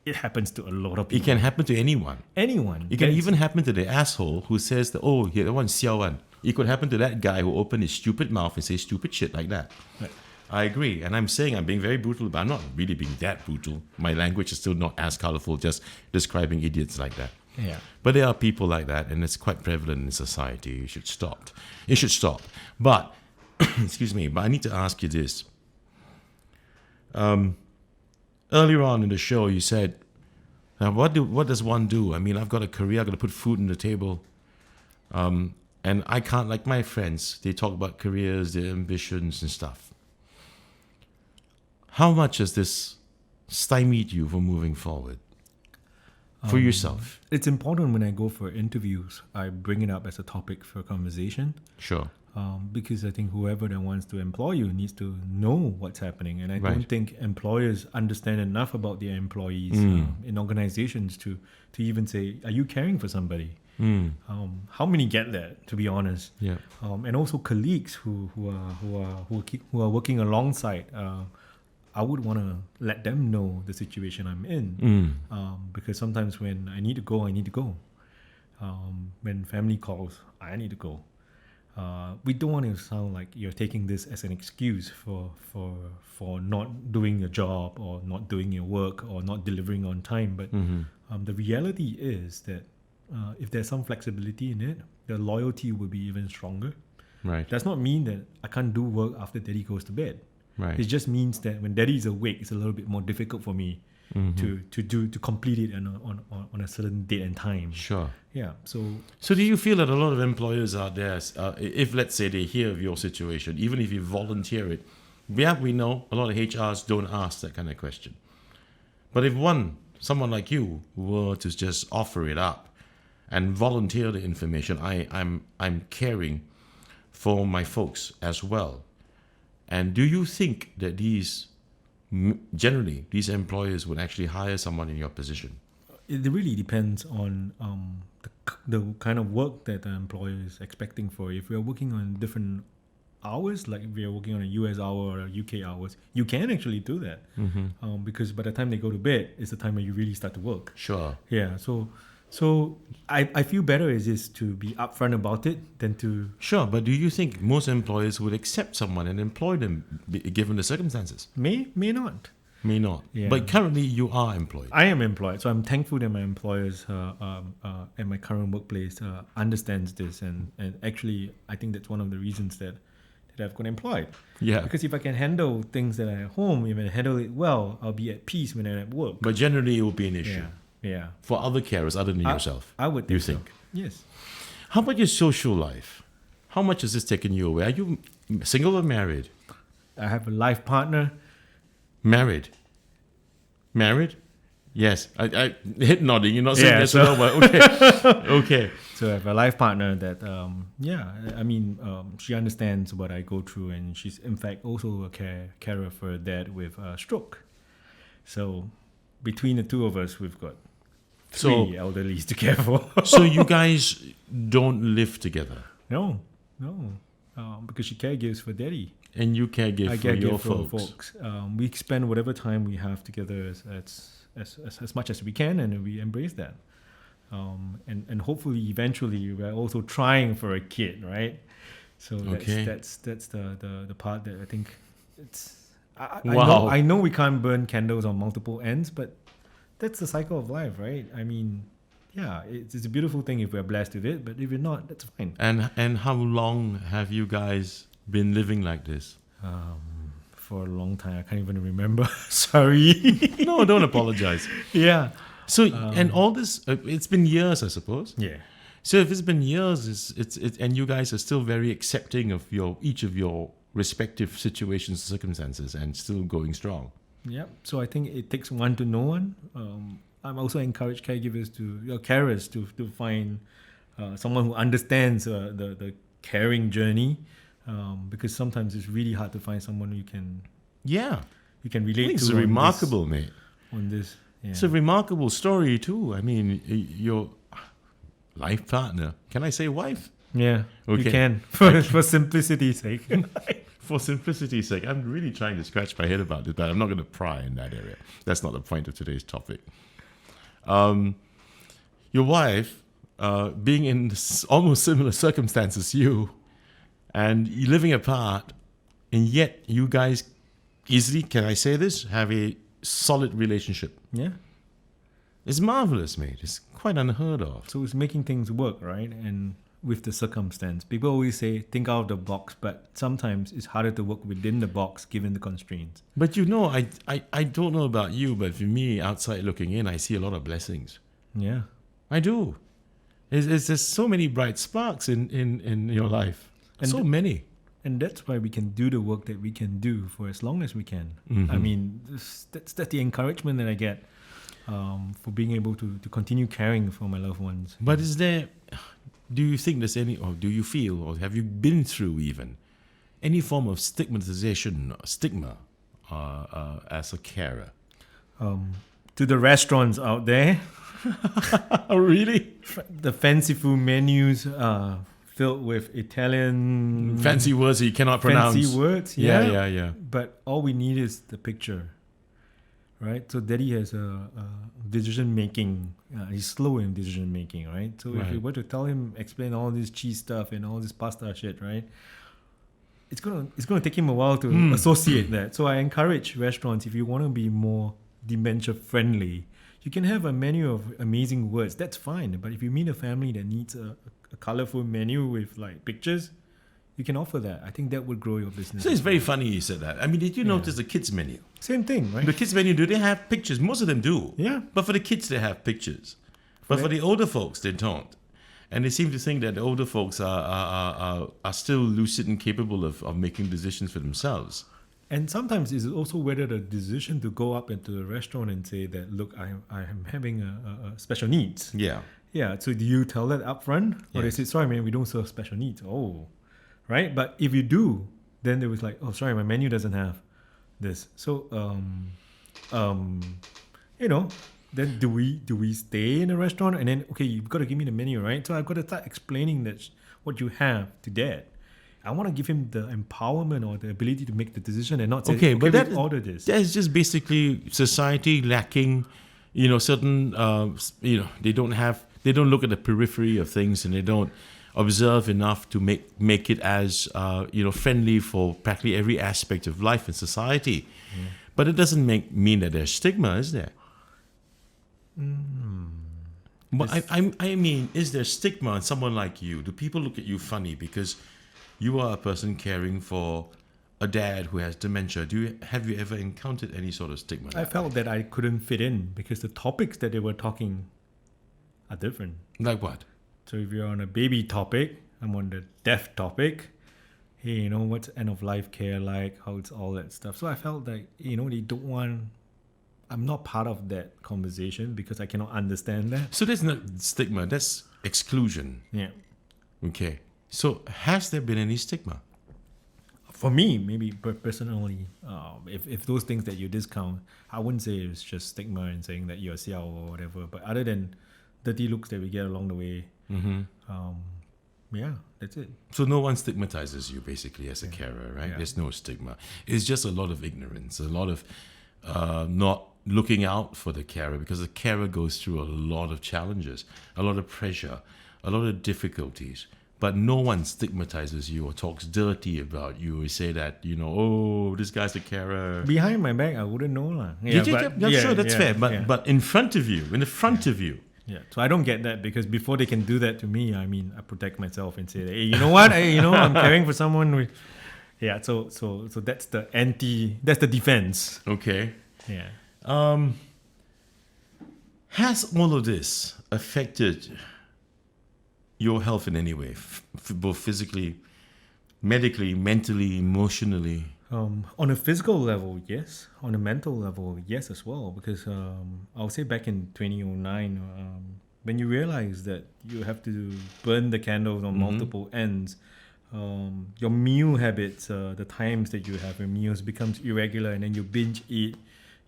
[SPEAKER 2] a lot of people.
[SPEAKER 1] It can happen to anyone.
[SPEAKER 2] It
[SPEAKER 1] can even happen to the asshole who says that, oh, that one's xiao one. It could happen to that guy who opened his stupid mouth and says stupid shit like that.
[SPEAKER 2] Right.
[SPEAKER 1] I agree. And I'm saying I'm being very brutal, but I'm not really being that brutal. My language is still not as colorful, just describing idiots like that.
[SPEAKER 2] Yeah.
[SPEAKER 1] But there are people like that, and it's quite prevalent in society. It should stop. It should stop. But, excuse me, but I need to ask you this. Earlier on in the show, you said, what does one do? I mean, I've got a career, I've got to put food on the table. And I can't, like my friends, they talk about careers, their ambitions and stuff. How much has this stymied you from moving forward for yourself?
[SPEAKER 2] It's important when I go for interviews, I bring it up as a topic for conversation.
[SPEAKER 1] Sure.
[SPEAKER 2] Because I think whoever that wants to employ you needs to know what's happening. And I don't think employers understand enough about their employees in organizations to even say, are you caring for somebody? How many get that, to be honest?
[SPEAKER 1] Yeah.
[SPEAKER 2] And also colleagues who are working alongside. I would want to let them know the situation I'm in, because sometimes when I need to go, I need to go. when family calls, I need to go. We don't want to sound like you're taking this as an excuse for not doing your job or not doing your work or not delivering on time. But the reality is that if there's some flexibility in it, the loyalty will be even stronger.
[SPEAKER 1] Right.
[SPEAKER 2] Does not mean that I can't do work after daddy goes to bed.
[SPEAKER 1] Right.
[SPEAKER 2] It just means that when daddy is awake, it's a little bit more difficult for me to complete it on a certain date and time.
[SPEAKER 1] Sure.
[SPEAKER 2] Yeah.
[SPEAKER 1] So do you feel that a lot of employers out there, if let's say they hear of your situation, even if you volunteer it, we know a lot of HRs don't ask that kind of question. But if someone like you were to just offer it up and volunteer the information, I'm caring for my folks as well. And do you think that generally these employers would actually hire someone in your position?
[SPEAKER 2] It really depends on the kind of work that the employer is expecting for. If we are working on different hours, like if we are working on a US hour or a UK hours, you can actually do that. Because by the time they go to bed, it's the time when you really start to work.
[SPEAKER 1] Sure.
[SPEAKER 2] Yeah. So I feel better is just to be upfront about it than to...
[SPEAKER 1] Sure, but do you think most employers would accept someone and employ them given the circumstances?
[SPEAKER 2] May not.
[SPEAKER 1] May not.
[SPEAKER 2] Yeah.
[SPEAKER 1] But currently you are employed.
[SPEAKER 2] I am employed, so I'm thankful that my employers at my current workplace understands this, and actually I think that's one of the reasons that I've got employed.
[SPEAKER 1] Yeah.
[SPEAKER 2] Because if I can handle things that are at home, if I handle it well, I'll be at peace when I'm at work.
[SPEAKER 1] But generally it will be an issue.
[SPEAKER 2] Yeah.
[SPEAKER 1] For other carers other than yourself.
[SPEAKER 2] I would think
[SPEAKER 1] you
[SPEAKER 2] so.
[SPEAKER 1] think?
[SPEAKER 2] Yes.
[SPEAKER 1] How about your social life? How much has this taken you away? Are you single or married?
[SPEAKER 2] I have a life partner.
[SPEAKER 1] Married? Yes. I head nodding. You're not saying yes or no, but okay. Okay.
[SPEAKER 2] So I have a life partner that, she understands what I go through, and she's in fact also a carer for a dad with a stroke. So between the two of us, we've got three elderlies to care for.
[SPEAKER 1] So you guys don't live together?
[SPEAKER 2] No. Because she caregives for daddy.
[SPEAKER 1] And you caregive for your folks.
[SPEAKER 2] We spend whatever time we have together as much as we can, and we embrace that. And hopefully, eventually, we're also trying for a kid, right? So that's the part that I think it's. I know we can't burn candles on multiple ends, but that's the cycle of life, right? I mean, yeah, it's a beautiful thing if we're blessed with it, but if we're not, that's fine.
[SPEAKER 1] And how long have you guys been living like this?
[SPEAKER 2] For a long time. I can't even remember. Sorry.
[SPEAKER 1] No, don't apologize.
[SPEAKER 2] Yeah.
[SPEAKER 1] So and all this, it's been years, I suppose.
[SPEAKER 2] Yeah.
[SPEAKER 1] So if it's been years, it's and you guys are still very accepting of each of your respective situations, circumstances, and still going strong.
[SPEAKER 2] Yeah. So I think it takes one to know one. I'm also encourage carers to find someone who understands the caring journey, because sometimes it's really hard to find someone you can relate to.
[SPEAKER 1] It's remarkable, mate.
[SPEAKER 2] On this, yeah.
[SPEAKER 1] It's a remarkable story too. I mean, your life partner. Can I say wife?
[SPEAKER 2] Yeah,
[SPEAKER 1] okay.
[SPEAKER 2] You can for simplicity's sake.
[SPEAKER 1] For simplicity's sake, I'm really trying to scratch my head about it, but I'm not going to pry in that area. That's not the point of today's topic. Your wife, being in almost similar circumstances you, and you living apart, and yet you guys easily, can I say this, have a solid relationship.
[SPEAKER 2] Yeah.
[SPEAKER 1] It's marvelous, mate. It's quite unheard of.
[SPEAKER 2] So it's making things work, right? And with the circumstance. People always say, think out of the box, but sometimes it's harder to work within the box given the constraints.
[SPEAKER 1] But you know, I don't know about you, but for me, outside looking in, I see a lot of blessings.
[SPEAKER 2] Yeah.
[SPEAKER 1] I do. There's so many bright sparks in your life. And so many.
[SPEAKER 2] And that's why we can do the work that we can do for as long as we can.
[SPEAKER 1] Mm-hmm.
[SPEAKER 2] I mean, that's the encouragement that I get for being able to continue caring for my loved ones.
[SPEAKER 1] But do you think there's any, or do you feel, or have you been through even, any form of stigmatization or stigma as a carer?
[SPEAKER 2] To the restaurants out there.
[SPEAKER 1] Oh, really?
[SPEAKER 2] The fanciful menus filled with Italian...
[SPEAKER 1] Fancy words that you cannot pronounce.
[SPEAKER 2] Fancy words, yeah.
[SPEAKER 1] Yeah.
[SPEAKER 2] But all we need is the picture, right? So daddy has a decision making. He's slow in decision making, right? So if you
[SPEAKER 1] Right.
[SPEAKER 2] were to tell him explain all this cheese stuff and all this pasta shit, right? It's gonna take him a while to associate that. So I encourage restaurants, if you want to be more dementia friendly, you can have a menu of amazing words. That's fine. But if you meet a family that needs a colorful menu with like pictures, you can offer that. I think that would grow your business.
[SPEAKER 1] So it's very funny you said that. I mean, did you notice the kids menu?
[SPEAKER 2] Same thing, right?
[SPEAKER 1] The kids menu, do they have pictures? Most of them do.
[SPEAKER 2] Yeah.
[SPEAKER 1] But for the kids, they have pictures. But for the older folks, they don't. And they seem to think that the older folks are still lucid and capable of making decisions for themselves.
[SPEAKER 2] And sometimes it's also whether the decision to go up into the restaurant and say that, look, I am having a special needs.
[SPEAKER 1] Yeah.
[SPEAKER 2] Yeah. So do you tell that up front? Or they
[SPEAKER 1] Yes.
[SPEAKER 2] say, sorry, man, we don't serve special needs. Oh, right. But if you do, then they was like, oh, sorry, my menu doesn't have this. So, you know, then do we stay in a restaurant and then, okay, you've got to give me the menu, right? So I've got to start explaining that what you have to dad. I want to give him the empowerment or the ability to make the decision and not say,
[SPEAKER 1] Okay, but that
[SPEAKER 2] order this.
[SPEAKER 1] That is just basically society lacking, certain, they don't look at the periphery of things and they don't observe enough to make it as, friendly for practically every aspect of life and society.
[SPEAKER 2] Yeah.
[SPEAKER 1] But it doesn't mean that there's stigma, is there? But I mean, is there stigma on someone like you? Do people look at you funny because you are a person caring for a dad who has dementia? Have you ever encountered any sort of stigma?
[SPEAKER 2] I felt that I couldn't fit in because the topics that they were talking are different.
[SPEAKER 1] Like what?
[SPEAKER 2] So if you're on a baby topic, I'm on the death topic. Hey, what's end of life care like? How it's all that stuff. So I felt like, they don't want. I'm not part of that conversation because I cannot understand that.
[SPEAKER 1] So that's not stigma. That's exclusion.
[SPEAKER 2] Yeah.
[SPEAKER 1] Okay. So has there been any stigma?
[SPEAKER 2] For me, maybe personally, if those things that you discount, I wouldn't say it's just stigma and saying that you're xiao or whatever. But other than dirty looks that we get along the way, yeah, that's it.
[SPEAKER 1] So no one stigmatizes you basically as a carer, right?
[SPEAKER 2] Yeah.
[SPEAKER 1] There's no stigma. It's just a lot of ignorance, a lot of not looking out for the carer, because the carer goes through a lot of challenges, a lot of pressure, a lot of difficulties. But no one stigmatizes you or talks dirty about you or say that, oh, this guy's a carer.
[SPEAKER 2] Behind my back, I wouldn't know lah.
[SPEAKER 1] Sure, that's fair. But in front of you, of you.
[SPEAKER 2] Yeah, so I don't get that because before they can do that to me, I protect myself and say, hey, you know what? I'm caring for someone with. Yeah, so that's that's the defense.
[SPEAKER 1] Okay.
[SPEAKER 2] Yeah.
[SPEAKER 1] Has all of this affected your health in any way, both physically, medically, mentally, emotionally?
[SPEAKER 2] On a physical level, yes. On a mental level, yes as well. Because I'll say back in 2009, when you realize that you have to burn the candles on multiple ends, your meal habits, the times that you have your meals becomes irregular, and then you binge eat,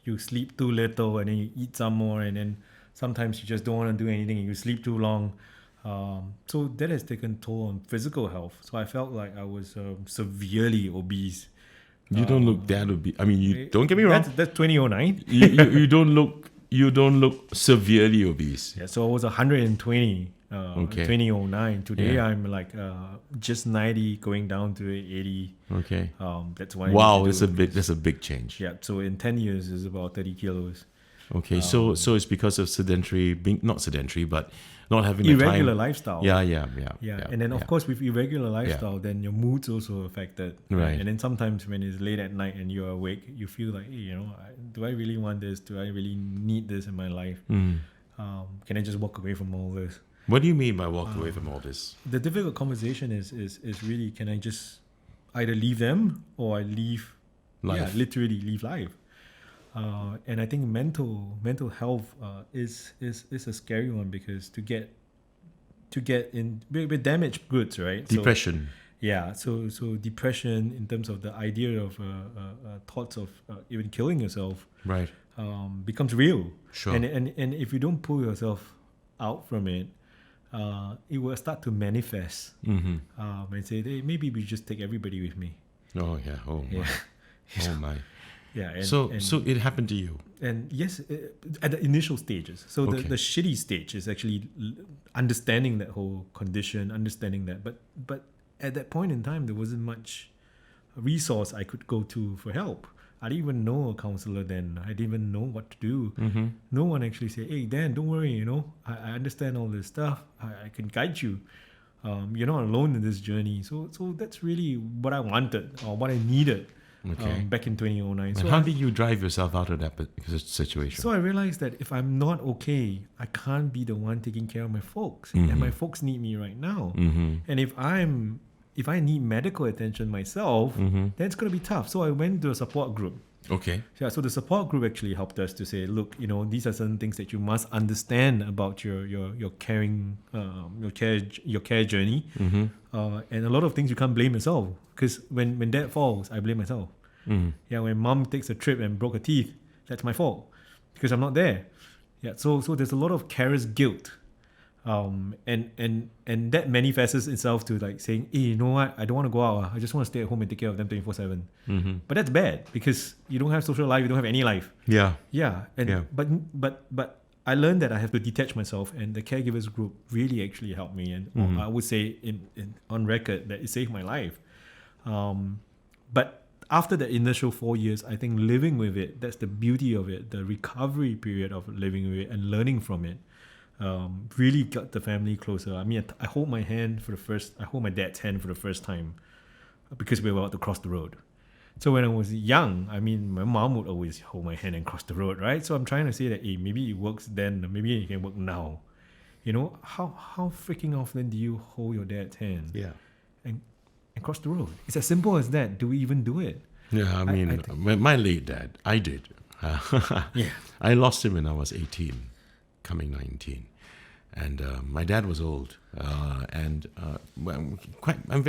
[SPEAKER 2] you sleep too little, and then you eat some more, and then sometimes you just don't want to do anything and you sleep too long. So that has taken toll on physical health. So I felt like I was severely obese.
[SPEAKER 1] You don't look that obese. I mean, you don't get me wrong.
[SPEAKER 2] That's 2009.
[SPEAKER 1] you don't look severely obese.
[SPEAKER 2] Yeah, so I was 120
[SPEAKER 1] Okay.
[SPEAKER 2] 2009. Today
[SPEAKER 1] Yeah.
[SPEAKER 2] I'm like just 90, going down to 80.
[SPEAKER 1] Okay.
[SPEAKER 2] That's what.
[SPEAKER 1] Wow, that's a big change.
[SPEAKER 2] Yeah, so in 10 years is about 30 kilos.
[SPEAKER 1] Okay, so it's because of not sedentary, but not having the time.
[SPEAKER 2] Irregular lifestyle.
[SPEAKER 1] Yeah.
[SPEAKER 2] And then of course with irregular lifestyle, then your mood's also affected.
[SPEAKER 1] Right.
[SPEAKER 2] And then sometimes when it's late at night and you're awake, you feel like, hey, do I really want this? Do I really need this in my life? Can I just walk away from all this?
[SPEAKER 1] What do you mean by walk away from all this?
[SPEAKER 2] The difficult conversation is really, can I just either leave them or I leave
[SPEAKER 1] Life.
[SPEAKER 2] Yeah, literally leave life. And I think mental health is a scary one because to get in with damaged goods, right?
[SPEAKER 1] Depression.
[SPEAKER 2] So depression in terms of the idea of thoughts of even killing yourself,
[SPEAKER 1] Right.
[SPEAKER 2] becomes real.
[SPEAKER 1] Sure.
[SPEAKER 2] And if you don't pull yourself out from it, it will start to manifest. And say, hey, maybe we just take everybody with me.
[SPEAKER 1] Oh yeah. Oh my.
[SPEAKER 2] Yeah.
[SPEAKER 1] Oh my.
[SPEAKER 2] Yeah. And,
[SPEAKER 1] So
[SPEAKER 2] and,
[SPEAKER 1] so it happened to you.
[SPEAKER 2] and yes, at the initial stages. So
[SPEAKER 1] Okay.
[SPEAKER 2] the shitty stage is actually understanding that whole condition, understanding that. But at that point in time, there wasn't much resource I could go to for help. I didn't even know a counselor then. I didn't even know what to do.
[SPEAKER 1] Mm-hmm.
[SPEAKER 2] No one actually said, "Hey, Dan, don't worry. I understand all this stuff. I can guide you. You're not alone in this journey." So that's really what I wanted or what I needed
[SPEAKER 1] Okay.
[SPEAKER 2] back in 2009.
[SPEAKER 1] And
[SPEAKER 2] So
[SPEAKER 1] how did you drive yourself out of that situation?
[SPEAKER 2] So I realized that if I'm not okay, I can't be the one taking care of my folks, and my folks need me right now.
[SPEAKER 1] Mm-hmm.
[SPEAKER 2] And if I need medical attention myself, then it's gonna be tough. So I went to a support group.
[SPEAKER 1] Okay.
[SPEAKER 2] Yeah, so the support group actually helped us to say, look, these are certain things that you must understand about your caring, your care journey,
[SPEAKER 1] Mm-hmm.
[SPEAKER 2] and a lot of things you can't blame yourself, because when dad falls, I blame myself.
[SPEAKER 1] Mm.
[SPEAKER 2] Yeah, when mom takes a trip and broke her teeth, that's my fault because I'm not there. Yeah, so there's a lot of carer's guilt, and that manifests itself to like saying, hey, you know what, I don't want to go out. I just want to stay at home and take care of them 24/7.
[SPEAKER 1] Mm-hmm.
[SPEAKER 2] But that's bad because you don't have social life, you don't have any life.
[SPEAKER 1] Yeah.
[SPEAKER 2] Yeah, and
[SPEAKER 1] Yeah.
[SPEAKER 2] but I learned that I have to detach myself, and the caregivers group really actually helped me, and I would say in on record that it saved my life. But after the initial 4 years, I think living with it, that's the beauty of it, the recovery period of living with it and learning from it, really got the family closer. I mean, I hold my dad's hand for the first time because we were about to cross the road. So when I was young, I mean, my mom would always hold my hand and cross the road, right? So I'm trying to say that, hey, maybe it works then, maybe it can work now. How freaking often do you hold your dad's hand
[SPEAKER 1] Yeah.
[SPEAKER 2] and cross the road? It's as simple as that. Do we even do it?
[SPEAKER 1] Yeah, I mean, my late dad, I did.
[SPEAKER 2] Yeah.
[SPEAKER 1] I lost him when I was 18, coming 19. And my dad was old. I'm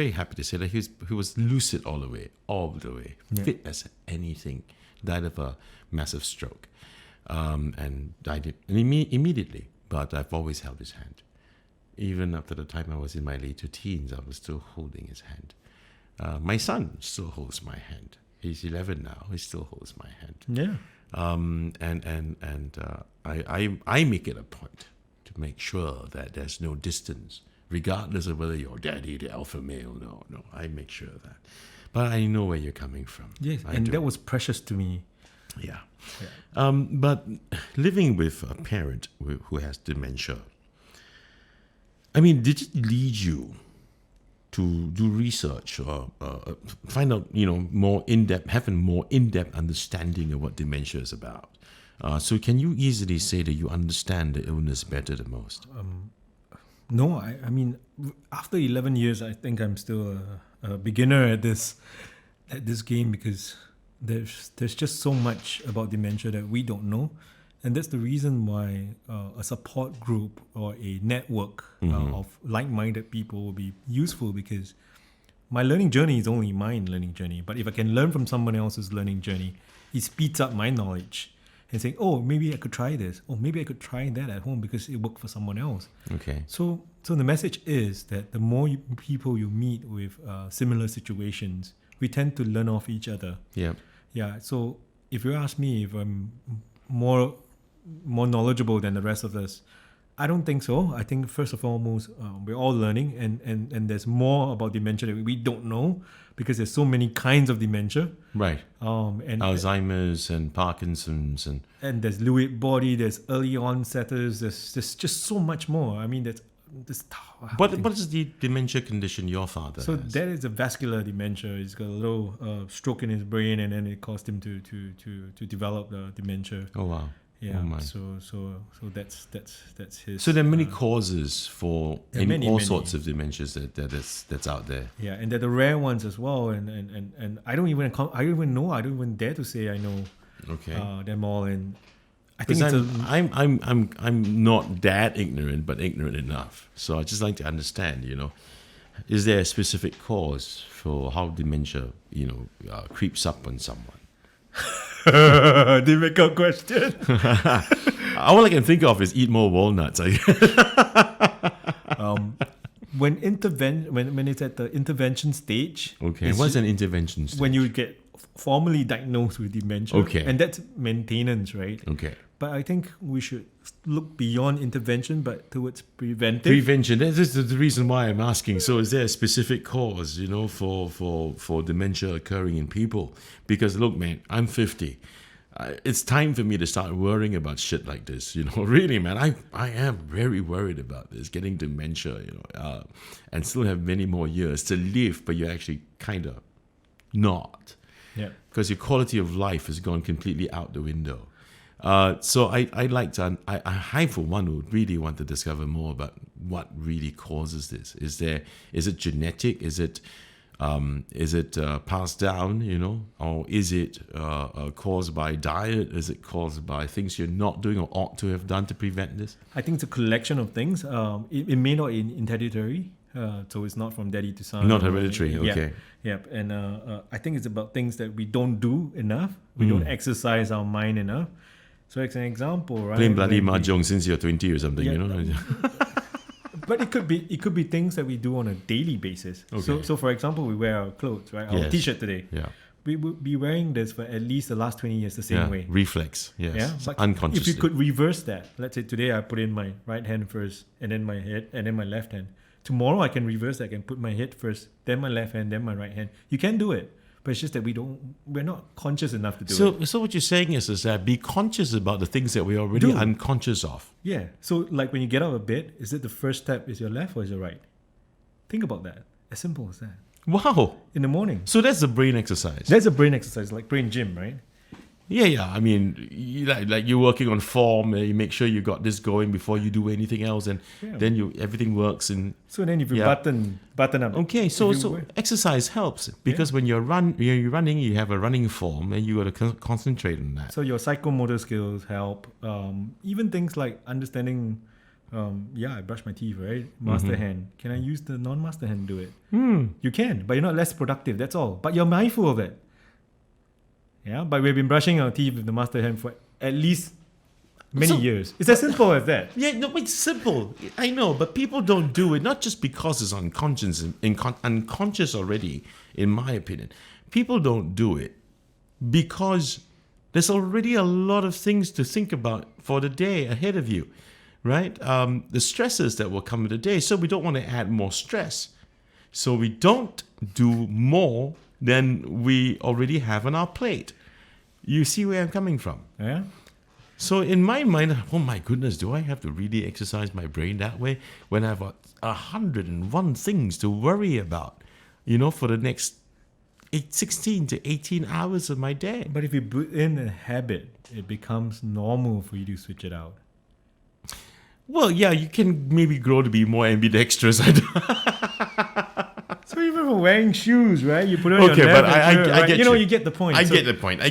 [SPEAKER 1] very happy to say that he was lucid all the way,
[SPEAKER 2] Yeah.
[SPEAKER 1] fit as anything, died of a massive stroke, and died immediately. But I've always held his hand. Even after the time I was in my later teens, I was still holding his hand. My son still holds my hand. He's 11 now. He still holds my hand.
[SPEAKER 2] Yeah.
[SPEAKER 1] I make it a point to make sure that there's no distance, regardless of whether you're daddy, the alpha male. No, I make sure of that. But I know where you're coming from.
[SPEAKER 2] Yes,
[SPEAKER 1] I
[SPEAKER 2] and
[SPEAKER 1] do.
[SPEAKER 2] that was precious to me.
[SPEAKER 1] Yeah.
[SPEAKER 2] Yeah.
[SPEAKER 1] But living with a parent who has dementia, I mean, did it lead you to do research or find out, more in-depth, have a more in-depth understanding of what dementia is about? So can you easily say that you understand the illness better than most?
[SPEAKER 2] No, I mean, after 11 years, I think I'm still a beginner at this game, because there's just so much about dementia that we don't know. And that's the reason why a support group or a network of like-minded people will be useful, because my learning journey is only my learning journey. But if I can learn from someone else's learning journey, it speeds up my knowledge and saying, oh, maybe I could try this. Oh, maybe I could try that at home because it worked for someone else.
[SPEAKER 1] Okay.
[SPEAKER 2] So the message is that the more people you meet with similar situations, we tend to learn off each other.
[SPEAKER 1] Yeah.
[SPEAKER 2] Yeah. So if you ask me if I'm more knowledgeable than the rest of us, I don't think so. I think first and foremost, we're all learning, and there's more about dementia that we don't know, because there's so many kinds of dementia.
[SPEAKER 1] Right.
[SPEAKER 2] And
[SPEAKER 1] Alzheimer's and Parkinson's
[SPEAKER 2] and there's Lewy body, there's early onsetters, there's just so much more. I mean, there's
[SPEAKER 1] what is the dementia condition your father
[SPEAKER 2] So
[SPEAKER 1] has?
[SPEAKER 2] that is a vascular dementia. He's got a little stroke in his brain, and then it caused him to develop the dementia.
[SPEAKER 1] Oh wow.
[SPEAKER 2] Yeah.
[SPEAKER 1] Oh my.
[SPEAKER 2] So that's his.
[SPEAKER 1] So there are many causes for
[SPEAKER 2] there are many.
[SPEAKER 1] sorts of dementias that's out there.
[SPEAKER 2] Yeah, and they're the rare ones as well. And I don't even dare to say I know
[SPEAKER 1] Okay.
[SPEAKER 2] them all. And I think
[SPEAKER 1] Because
[SPEAKER 2] it's
[SPEAKER 1] I'm not that ignorant, but ignorant enough. So I just like to understand. Is there a specific cause for how dementia creeps up on someone?
[SPEAKER 2] difficult question.
[SPEAKER 1] All I can think of is eat more walnuts.
[SPEAKER 2] When it's at the intervention stage.
[SPEAKER 1] Okay.
[SPEAKER 2] it's
[SPEAKER 1] What's an intervention stage?
[SPEAKER 2] when you get formally diagnosed with dementia.
[SPEAKER 1] Okay.
[SPEAKER 2] And that's maintenance, right?
[SPEAKER 1] Okay.
[SPEAKER 2] But I think we should look beyond intervention, but towards preventive.
[SPEAKER 1] Prevention. This is the reason why I'm asking. So, is there a specific cause, for dementia occurring in people? Because look, man, I'm 50. It's time for me to start worrying about shit like this. Really, man, I am very worried about this, getting dementia. And still have many more years to live, but you're actually kind of not.
[SPEAKER 2] Yeah.
[SPEAKER 1] Because your quality of life has gone completely out the window. So I'd like to, I for one would really want to discover more about what really causes this. Is it genetic? Is it passed down, or is it caused by diet? Is it caused by things you're not doing or ought to have done to prevent this?
[SPEAKER 2] I think it's a collection of things. It may not be hereditary, so it's not from daddy to son.
[SPEAKER 1] Not hereditary, okay.
[SPEAKER 2] Yeah. And I think it's about things that we don't do enough. We don't exercise our mind enough. So as an example, right?
[SPEAKER 1] Playing bloody mahjong since you're 20 or something,
[SPEAKER 2] But it could be things that we do on a daily basis.
[SPEAKER 1] Okay.
[SPEAKER 2] So for example, we wear our clothes, right? Our
[SPEAKER 1] Yes.
[SPEAKER 2] t-shirt today.
[SPEAKER 1] Yeah.
[SPEAKER 2] We would be wearing this for at least the last 20 years the same way.
[SPEAKER 1] Reflex, yes.
[SPEAKER 2] Yeah, but
[SPEAKER 1] Unconsciously.
[SPEAKER 2] if you could reverse that, let's say today I put in my right hand first, and then my head, and then my left hand. Tomorrow I can reverse that. I can put my head first, then my left hand, then my right hand. You can do it, but it's just that we're not conscious enough to do it.
[SPEAKER 1] So what you're saying is that be conscious about the things that we're already
[SPEAKER 2] Do.
[SPEAKER 1] unconscious of.
[SPEAKER 2] Yeah. So like when you get out of bed, is it the first step is your left or is your right? Think about that. As simple as that.
[SPEAKER 1] Wow.
[SPEAKER 2] In the morning.
[SPEAKER 1] So that's the brain exercise.
[SPEAKER 2] That's a brain exercise, like brain gym, right?
[SPEAKER 1] Yeah. I mean, like you're working on form, you make sure you got this going before you do anything else, and then everything works. And
[SPEAKER 2] so then if you button up.
[SPEAKER 1] okay, so exercise helps because when you're running, you have a running form, and you got to concentrate on that.
[SPEAKER 2] So your psychomotor skills help. Even things like understanding. I brush my teeth, right? Master hand. Can I use the non-master hand to do it? You can, but you're not less productive. That's all. But you're mindful of it. Yeah, but we've been brushing our teeth with the master hand for at least many years. It's as simple as that.
[SPEAKER 1] Yeah, no, it's simple. I know, but people don't do it, not just because it's unconscious already, in my opinion. People don't do it because there's already a lot of things to think about for the day ahead of you, right? The stresses that will come in the day, so we don't want to add more stress. So we don't do more than we already have on our plate. You see where I'm coming from?
[SPEAKER 2] Yeah.
[SPEAKER 1] So in my mind, oh my goodness, do I have to really exercise my brain that way when I've got 101 things to worry about, for the next 16 to 18 hours of my day?
[SPEAKER 2] But if you put in a habit, it becomes normal for you to switch it out.
[SPEAKER 1] Well, yeah, you can maybe grow to be more ambidextrous.
[SPEAKER 2] So even for wearing shoes, right? You put it on your left.
[SPEAKER 1] But I get
[SPEAKER 2] you get the point.
[SPEAKER 1] I get the point.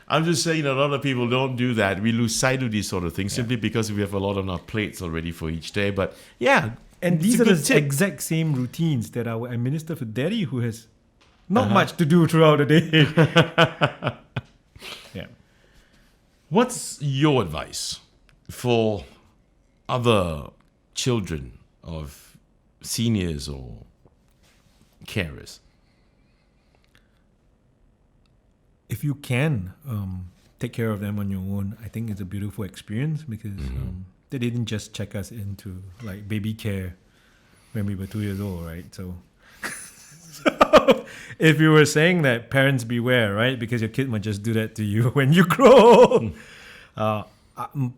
[SPEAKER 1] I'm just saying a lot of people don't do that. We lose sight of these sort of things simply because we have a lot on our plates already for each day. But yeah.
[SPEAKER 2] And these are the exact same routines that I will administer for daddy who has not much to do throughout the day. Yeah.
[SPEAKER 1] What's your advice for other children of seniors or carers?
[SPEAKER 2] If you can take care of them on your own, I think it's a beautiful experience because they didn't just check us into like baby care when we were 2 years old, right? So if you were saying that, parents beware, right? Because your kid might just do that to you when you grow.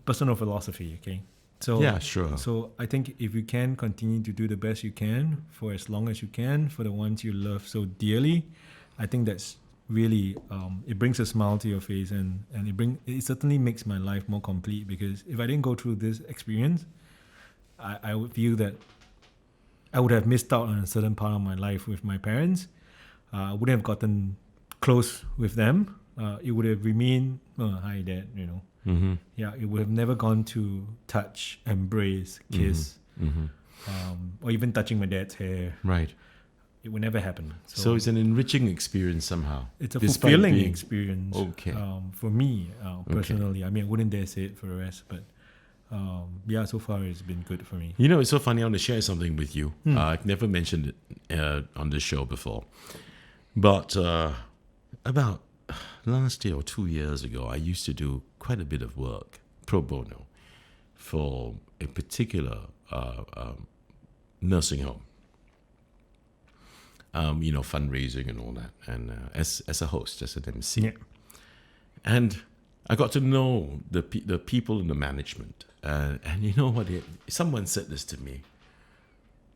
[SPEAKER 2] Personal philosophy, okay? So
[SPEAKER 1] yeah, sure.
[SPEAKER 2] So I think if you can continue to do the best you can for as long as you can for the ones you love so dearly, I think that's really it brings a smile to your face and it certainly makes my life more complete because if I didn't go through this experience, I would feel that I would have missed out on a certain part of my life with my parents. I wouldn't have gotten close with them. It would have remained, hi dad,
[SPEAKER 1] Mm-hmm.
[SPEAKER 2] Yeah, it would have never gone to touch, embrace, kiss, or even touching my dad's hair.
[SPEAKER 1] Right.
[SPEAKER 2] It would never happen.
[SPEAKER 1] So it's an enriching experience somehow.
[SPEAKER 2] It's a fulfilling experience.
[SPEAKER 1] Okay.
[SPEAKER 2] For me, personally. I mean, I wouldn't dare say it for the rest, but so far it's been good for me.
[SPEAKER 1] It's so funny. I want to share something with you. I've never mentioned it on this show before. But about last year or 2 years ago, I used to do quite a bit of work pro bono for a particular nursing home. Fundraising and all that, and as a host, as an MC.
[SPEAKER 2] Yeah.
[SPEAKER 1] And I got to know the people in the management. And you know what? Someone said this to me.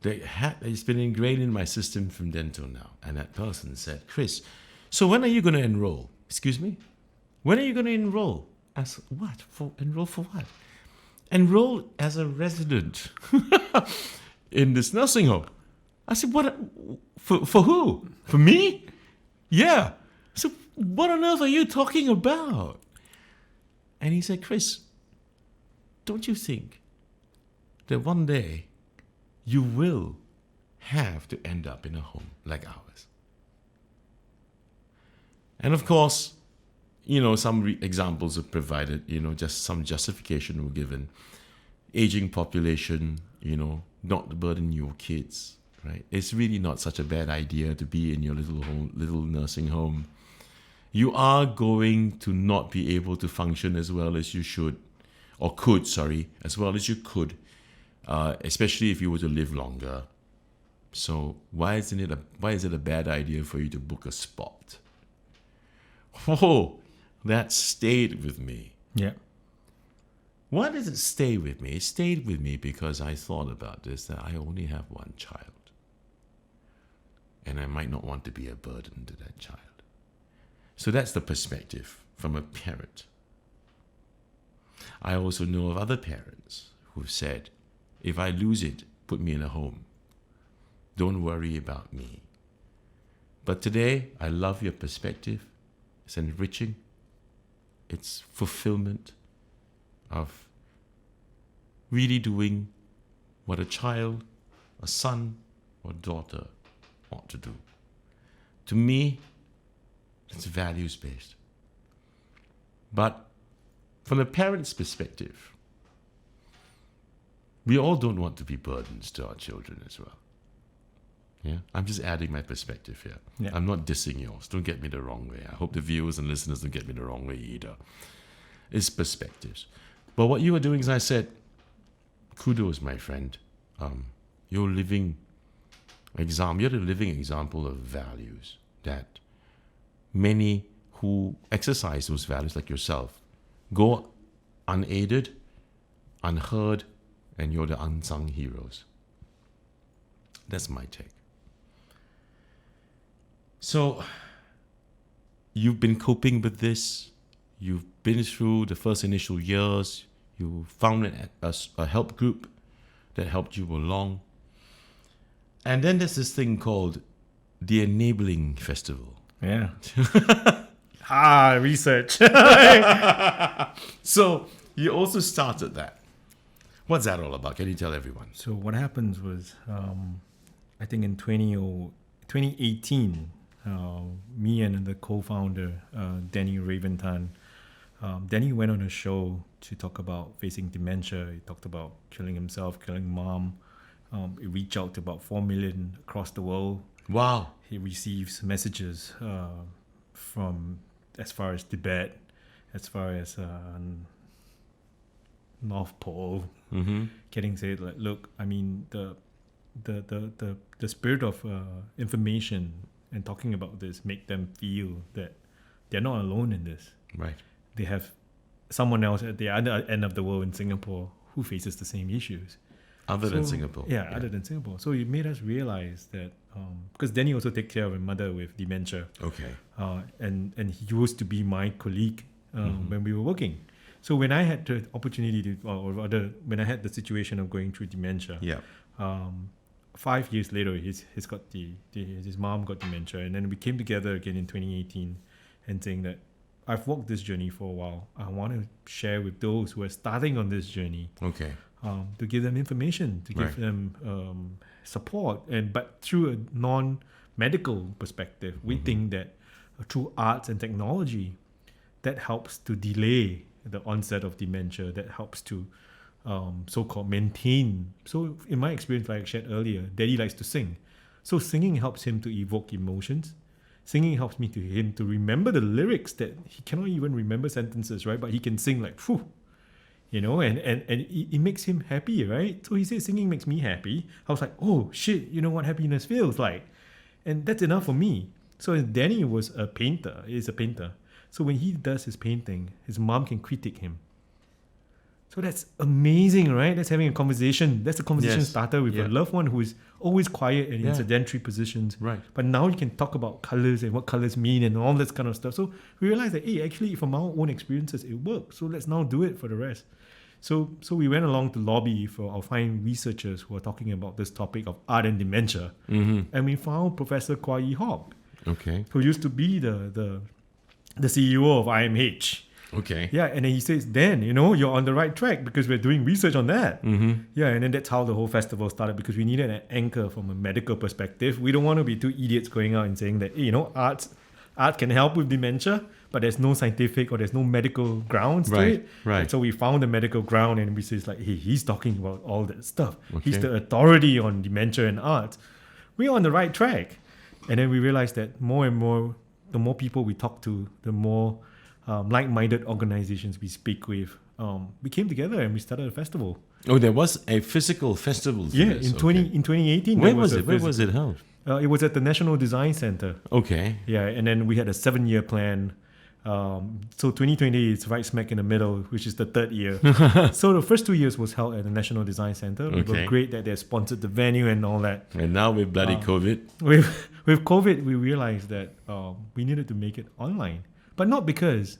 [SPEAKER 1] It's been ingrained in my system from then till now. And that person said, Chris, so when are you going to enroll? Excuse me? When are you going to enroll? I said, what? Enroll for what? Enroll as a resident in this nursing home. I said, what? For who? For me? Yeah. So what on earth are you talking about? And he said, Chris, don't you think that one day you will have to end up in a home like ours? And of course, some examples are provided, just some justification were given. Aging population, not burden your kids, right? It's really not such a bad idea to be in your little nursing home. You are going to not be able to function as well as you should, or could, as well as you could, especially if you were to live longer. So why is it a bad idea for you to book a spot? Oh, that stayed with me.
[SPEAKER 2] Yeah.
[SPEAKER 1] Why does it stay with me? It stayed with me because I thought about this, that I only have one child. And I might not want to be a burden to that child. So that's the perspective from a parent. I also know of other parents who've said, if I lose it, put me in a home. Don't worry about me. But today, I love your perspective. It's enriching. It's fulfillment of really doing what a child, a son or daughter ought to do. To me, it's values-based. But from a parent's perspective, we all don't want to be burdens to our children as well. Yeah, I'm just adding my perspective here.
[SPEAKER 2] Yeah.
[SPEAKER 1] I'm not dissing yours. Don't get me the wrong way. I hope the viewers and listeners don't get me the wrong way either. It's perspectives. But what you are doing, as I said, kudos, my friend. You're the living example of values that many who exercise those values, like yourself, go unaided, unheard, and you're the unsung heroes. That's my take. So, you've been coping with this. You've been through the first initial years. You found a help group that helped you along. And then there's this thing called the Enabling Festival.
[SPEAKER 2] Yeah. Research.
[SPEAKER 1] So, you also started that. What's that all about? Can you tell everyone?
[SPEAKER 2] So what happens was, I think in 2018, me and the co-founder, Danny Raventan, Danny went on a show to talk about facing dementia. He talked about killing himself, killing mom. He reached out to about 4 million across the world.
[SPEAKER 1] Wow.
[SPEAKER 2] He receives messages from as far as Tibet, as far as North Pole, getting said like, look, I mean the spirit of information and talking about this make them feel that they're not alone in this.
[SPEAKER 1] Right.
[SPEAKER 2] They have someone else at the other end of the world in Singapore who faces the same issues.
[SPEAKER 1] Other than Singapore.
[SPEAKER 2] Yeah, other than Singapore. So it made us realize that because Danny also takes care of a mother with dementia.
[SPEAKER 1] Okay.
[SPEAKER 2] And he used to be my colleague when we were working. So when I had the opportunity to, or rather, when I had the situation of going through dementia, 5 years later, his mom got dementia, and then we came together again in 2018, and saying that I've walked this journey for a while. I want to share with those who are starting on this journey.
[SPEAKER 1] Okay.
[SPEAKER 2] To give them information, to give them support, but through a non-medical perspective, we think that through arts and technology, that helps to delay the onset of dementia, that helps to so-called maintain. So in my experience, like I shared earlier, Daddy likes to sing. So singing helps him to evoke emotions. Singing helps him to remember the lyrics that he cannot even remember sentences, right? But he can sing like, phew, and it makes him happy, right? So he said, singing makes me happy. I was like, oh shit, you know what happiness feels like. And that's enough for me. So Danny is a painter. So when he does his painting, his mom can critique him. So that's amazing, right? That's having a conversation. That's a conversation starter with a loved one who is always quiet and in sedentary positions.
[SPEAKER 1] Right.
[SPEAKER 2] But now you can talk about colors and what colors mean and all this kind of stuff. So we realized that, hey, actually, from our own experiences, it works. So let's now do it for the rest. So we went along to lobby for our fine researchers who are talking about this topic of art and dementia. And we found Professor Kwa Yi Hok, who used to be the CEO of IMH.
[SPEAKER 1] Okay.
[SPEAKER 2] Yeah, and then he says, Dan, you're on the right track because we're doing research on that. Yeah, and then that's how the whole festival started, because we needed an anchor from a medical perspective. We don't want to be two idiots going out and saying that, hey, art can help with dementia, but there's no scientific or there's no medical grounds to it.
[SPEAKER 1] Right.
[SPEAKER 2] And so we found the medical ground, and we says like, hey, he's talking about all that stuff. He's the authority on dementia and art. We're on the right track. And then we realized that more and more, the more people we talk to, the more like-minded organizations we speak with, we came together and we started a festival.
[SPEAKER 1] Oh, there was a physical festival for this.
[SPEAKER 2] In 2018.
[SPEAKER 1] Where was it? Where was it held?
[SPEAKER 2] It was at the National Design Center.
[SPEAKER 1] Okay.
[SPEAKER 2] Yeah, and then we had a 7-year plan. So 2020 is right smack in the middle, which is the third year. So the first 2 years was held at the National Design Center. We were great that they sponsored the venue and all that.
[SPEAKER 1] And now with bloody COVID.
[SPEAKER 2] With COVID, we realized that we needed to make it online. But not because,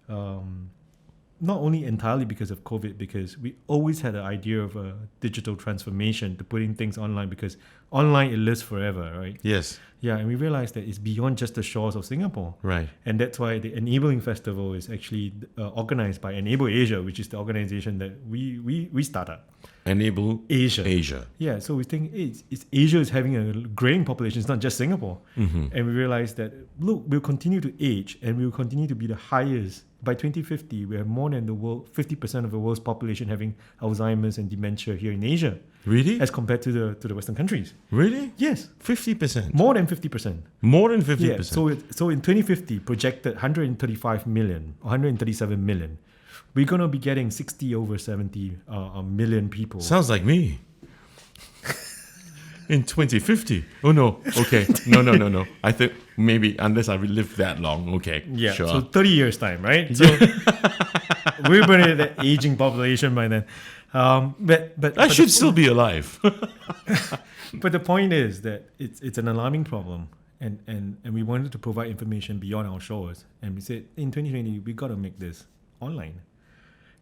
[SPEAKER 2] not only entirely because of COVID, because we always had the idea of a digital transformation to putting things online, because online it lives forever, right?
[SPEAKER 1] Yes.
[SPEAKER 2] Yeah, and we realized that it's beyond just the shores of Singapore.
[SPEAKER 1] Right.
[SPEAKER 2] And that's why the Enabling Festival is actually organized by Enable Asia, which is the organization that we started.
[SPEAKER 1] Enable Asia.
[SPEAKER 2] Yeah, so we think it's Asia is having a growing population. It's not just Singapore. And we realized that, look, we'll continue to age and we'll continue to be the highest. By 2050, we have more than 50% of the world's population having Alzheimer's and dementia here in Asia.
[SPEAKER 1] Really?
[SPEAKER 2] As compared to the Western countries.
[SPEAKER 1] Really?
[SPEAKER 2] Yes.
[SPEAKER 1] 50%?
[SPEAKER 2] More than 50%.
[SPEAKER 1] More than 50%?
[SPEAKER 2] Yeah, so in 2050, projected 135 million, 137 million. We're going to be getting 60 over 70 million people.
[SPEAKER 1] Sounds like me. In 2050? Oh, no. Okay. No. I think maybe unless I live that long. Okay.
[SPEAKER 2] Yeah.
[SPEAKER 1] Sure.
[SPEAKER 2] So 30 years time, right? So we're going to that aging population by then. But
[SPEAKER 1] I should still be alive.
[SPEAKER 2] But the point is that it's an alarming problem. And we wanted to provide information beyond our shores. And we said, in 2020, we got to make this online.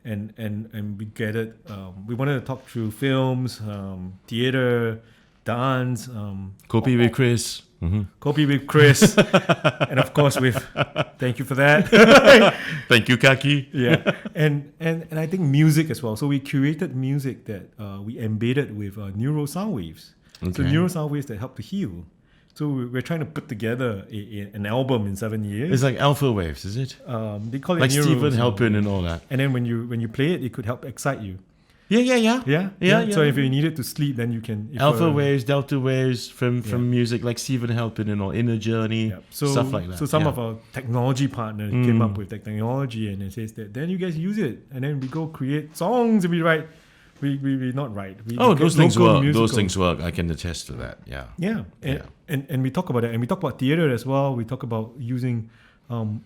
[SPEAKER 2] And we gathered, we wanted to talk through films, theater, dance.
[SPEAKER 1] Kopi with Chris.
[SPEAKER 2] Kopi with Chris. And of course thank you for that.
[SPEAKER 1] Thank you, Kaki.
[SPEAKER 2] Yeah. And I think music as well. So we curated music that we embedded with neurosound waves.
[SPEAKER 1] Okay.
[SPEAKER 2] So neurosound waves that help to heal. So we're trying to put together an album in 7 years.
[SPEAKER 1] It's like alpha waves, is it?
[SPEAKER 2] They call it
[SPEAKER 1] like
[SPEAKER 2] neuro
[SPEAKER 1] Stephen
[SPEAKER 2] sound.
[SPEAKER 1] Halpin and all that.
[SPEAKER 2] And then when you play it, it could help excite you.
[SPEAKER 1] Yeah.
[SPEAKER 2] So if you needed to sleep, then you can...
[SPEAKER 1] Alpha waves, delta waves from music like Stephen Halpin and all, Inner Journey, stuff like that.
[SPEAKER 2] So some of our technology partners came up with that technology, and it says that then you guys use it, and then we go create songs and we write... We not write.
[SPEAKER 1] Those things work.
[SPEAKER 2] Musicals.
[SPEAKER 1] Those things work. I can attest to that. Yeah.
[SPEAKER 2] Yeah. And we talk about that. And we talk about theater as well. We talk about using,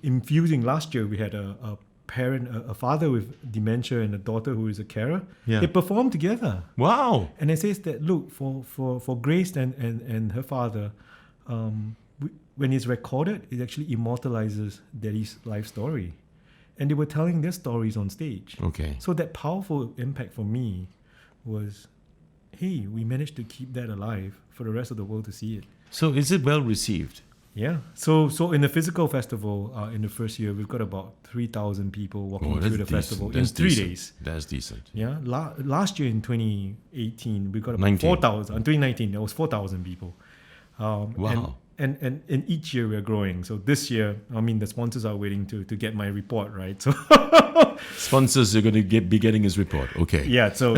[SPEAKER 2] infusing. Last year we had a parent, a father with dementia and a daughter who is a carer.
[SPEAKER 1] Yeah.
[SPEAKER 2] They performed together.
[SPEAKER 1] Wow.
[SPEAKER 2] And it says that, look, for Grace and her father, when it's recorded, it actually immortalizes Daddy's life story. And they were telling their stories on stage.
[SPEAKER 1] Okay.
[SPEAKER 2] So that powerful impact for me was, hey, we managed to keep that alive for the rest of the world to see it.
[SPEAKER 1] So is it well received?
[SPEAKER 2] Yeah. So in the physical festival, in the first year, we've got about 3,000 people walking through the festival in 3 days.
[SPEAKER 1] That's decent.
[SPEAKER 2] Yeah. Last year in 2018, we got about 4,000. In 2019, there was 4,000 people.
[SPEAKER 1] Wow.
[SPEAKER 2] and in each year we're growing. So this year, I mean, the sponsors are waiting to get my report, right? So
[SPEAKER 1] Sponsors are going to be getting his report. Okay.
[SPEAKER 2] yeah, so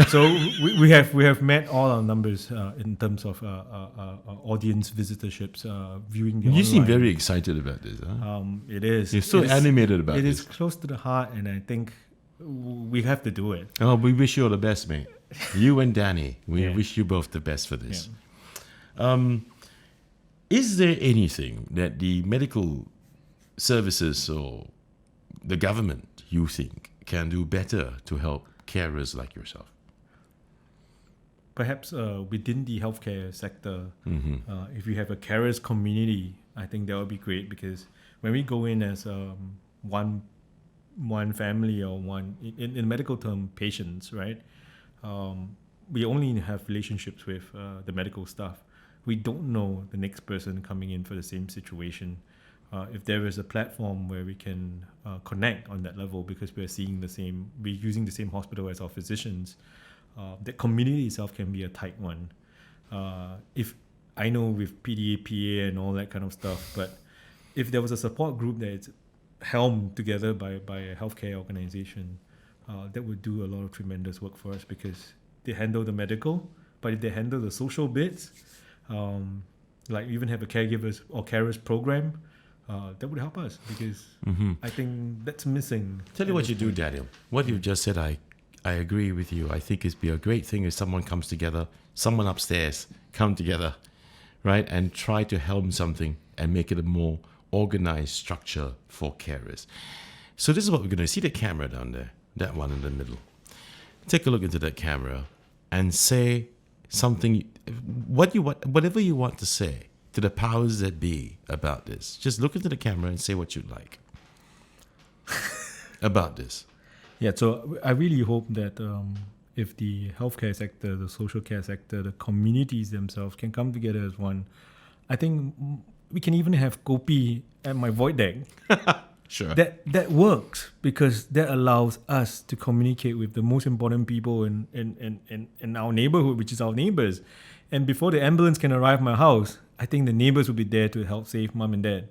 [SPEAKER 2] we have met all our numbers in terms of audience visitorships, viewing the
[SPEAKER 1] You
[SPEAKER 2] online.
[SPEAKER 1] seem very excited about this. Huh?
[SPEAKER 2] It is.
[SPEAKER 1] You're so
[SPEAKER 2] It is-
[SPEAKER 1] animated about
[SPEAKER 2] It
[SPEAKER 1] this.
[SPEAKER 2] is close to the heart, and I think we have to do it.
[SPEAKER 1] Oh, we wish you all the best, mate. You and Danny, we
[SPEAKER 2] Yeah.
[SPEAKER 1] wish you both the best for this. Is there anything that the medical services or the government, you think, can do better to help carers like yourself?
[SPEAKER 2] Perhaps within the healthcare sector,
[SPEAKER 1] Mm-hmm.
[SPEAKER 2] if you have a carers community, I think that would be great, because when we go in as one family or one in medical term patients, right? We only have relationships with the medical staff. We don't know the next person coming in for the same situation. If there is a platform where we can connect on that level, because we're using the same hospital as our physicians, that community itself can be a tight one. If I know with PDA, PA and all that kind of stuff, but if there was a support group that is helmed together by a healthcare organization, that would do a lot of tremendous work for us, because they handle the medical, but if they handle the social bits, like even have a caregivers or carers program, that would help us, because I think that's missing.
[SPEAKER 1] Tell you what you do, Daniel. What you've just said, I agree with you. I think it'd be a great thing if someone comes together, someone upstairs come together, right, and try to helm something and make it a more organized structure for carers. So this is what we're going to see, the camera down there, that one in the middle. Take a look into that camera and say something, whatever you want to say to the powers that be about this. Just look into the camera and say what you'd like about this.
[SPEAKER 2] Yeah, so I really hope that if the healthcare sector, the social care sector, the communities themselves can come together as one, I think we can even have Kopi at my void deck.
[SPEAKER 1] Sure.
[SPEAKER 2] That works, because that allows us to communicate with the most important people in our neighborhood, which is our neighbors. And before the ambulance can arrive at my house, I think the neighbors will be there to help save mom and dad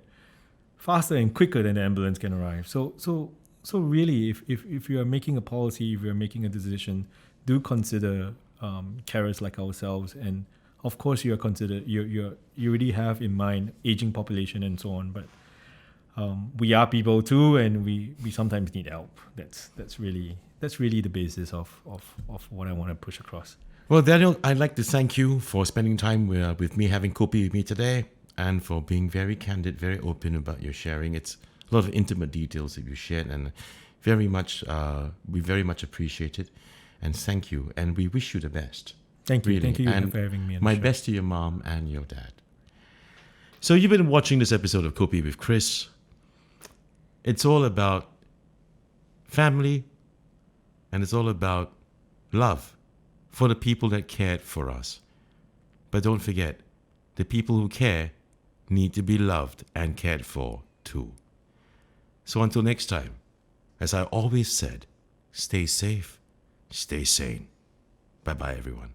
[SPEAKER 2] faster and quicker than the ambulance can arrive. So really, if you are making a policy, if you are making a decision, do consider carers like ourselves. And of course, you already have in mind aging population and so on. But we are people too, and we sometimes need help. That's really the basis of what I want to push across.
[SPEAKER 1] Well, Daniel, I'd like to thank you for spending time with me, having Kopi with me today, and for being very candid, very open about your sharing. It's a lot of intimate details that you shared, and we very much appreciate it. And thank you, and we wish you the best.
[SPEAKER 2] Thank you.
[SPEAKER 1] Really.
[SPEAKER 2] Thank you
[SPEAKER 1] And
[SPEAKER 2] for having me on
[SPEAKER 1] my
[SPEAKER 2] the show.
[SPEAKER 1] best to your mom and your dad. So you've been watching this episode of Kopi with Chris. It's all about family, and it's all about love for the people that cared for us. But don't forget, the people who care need to be loved and cared for too. So until next time, as I always said, stay safe, stay sane. Bye-bye, everyone.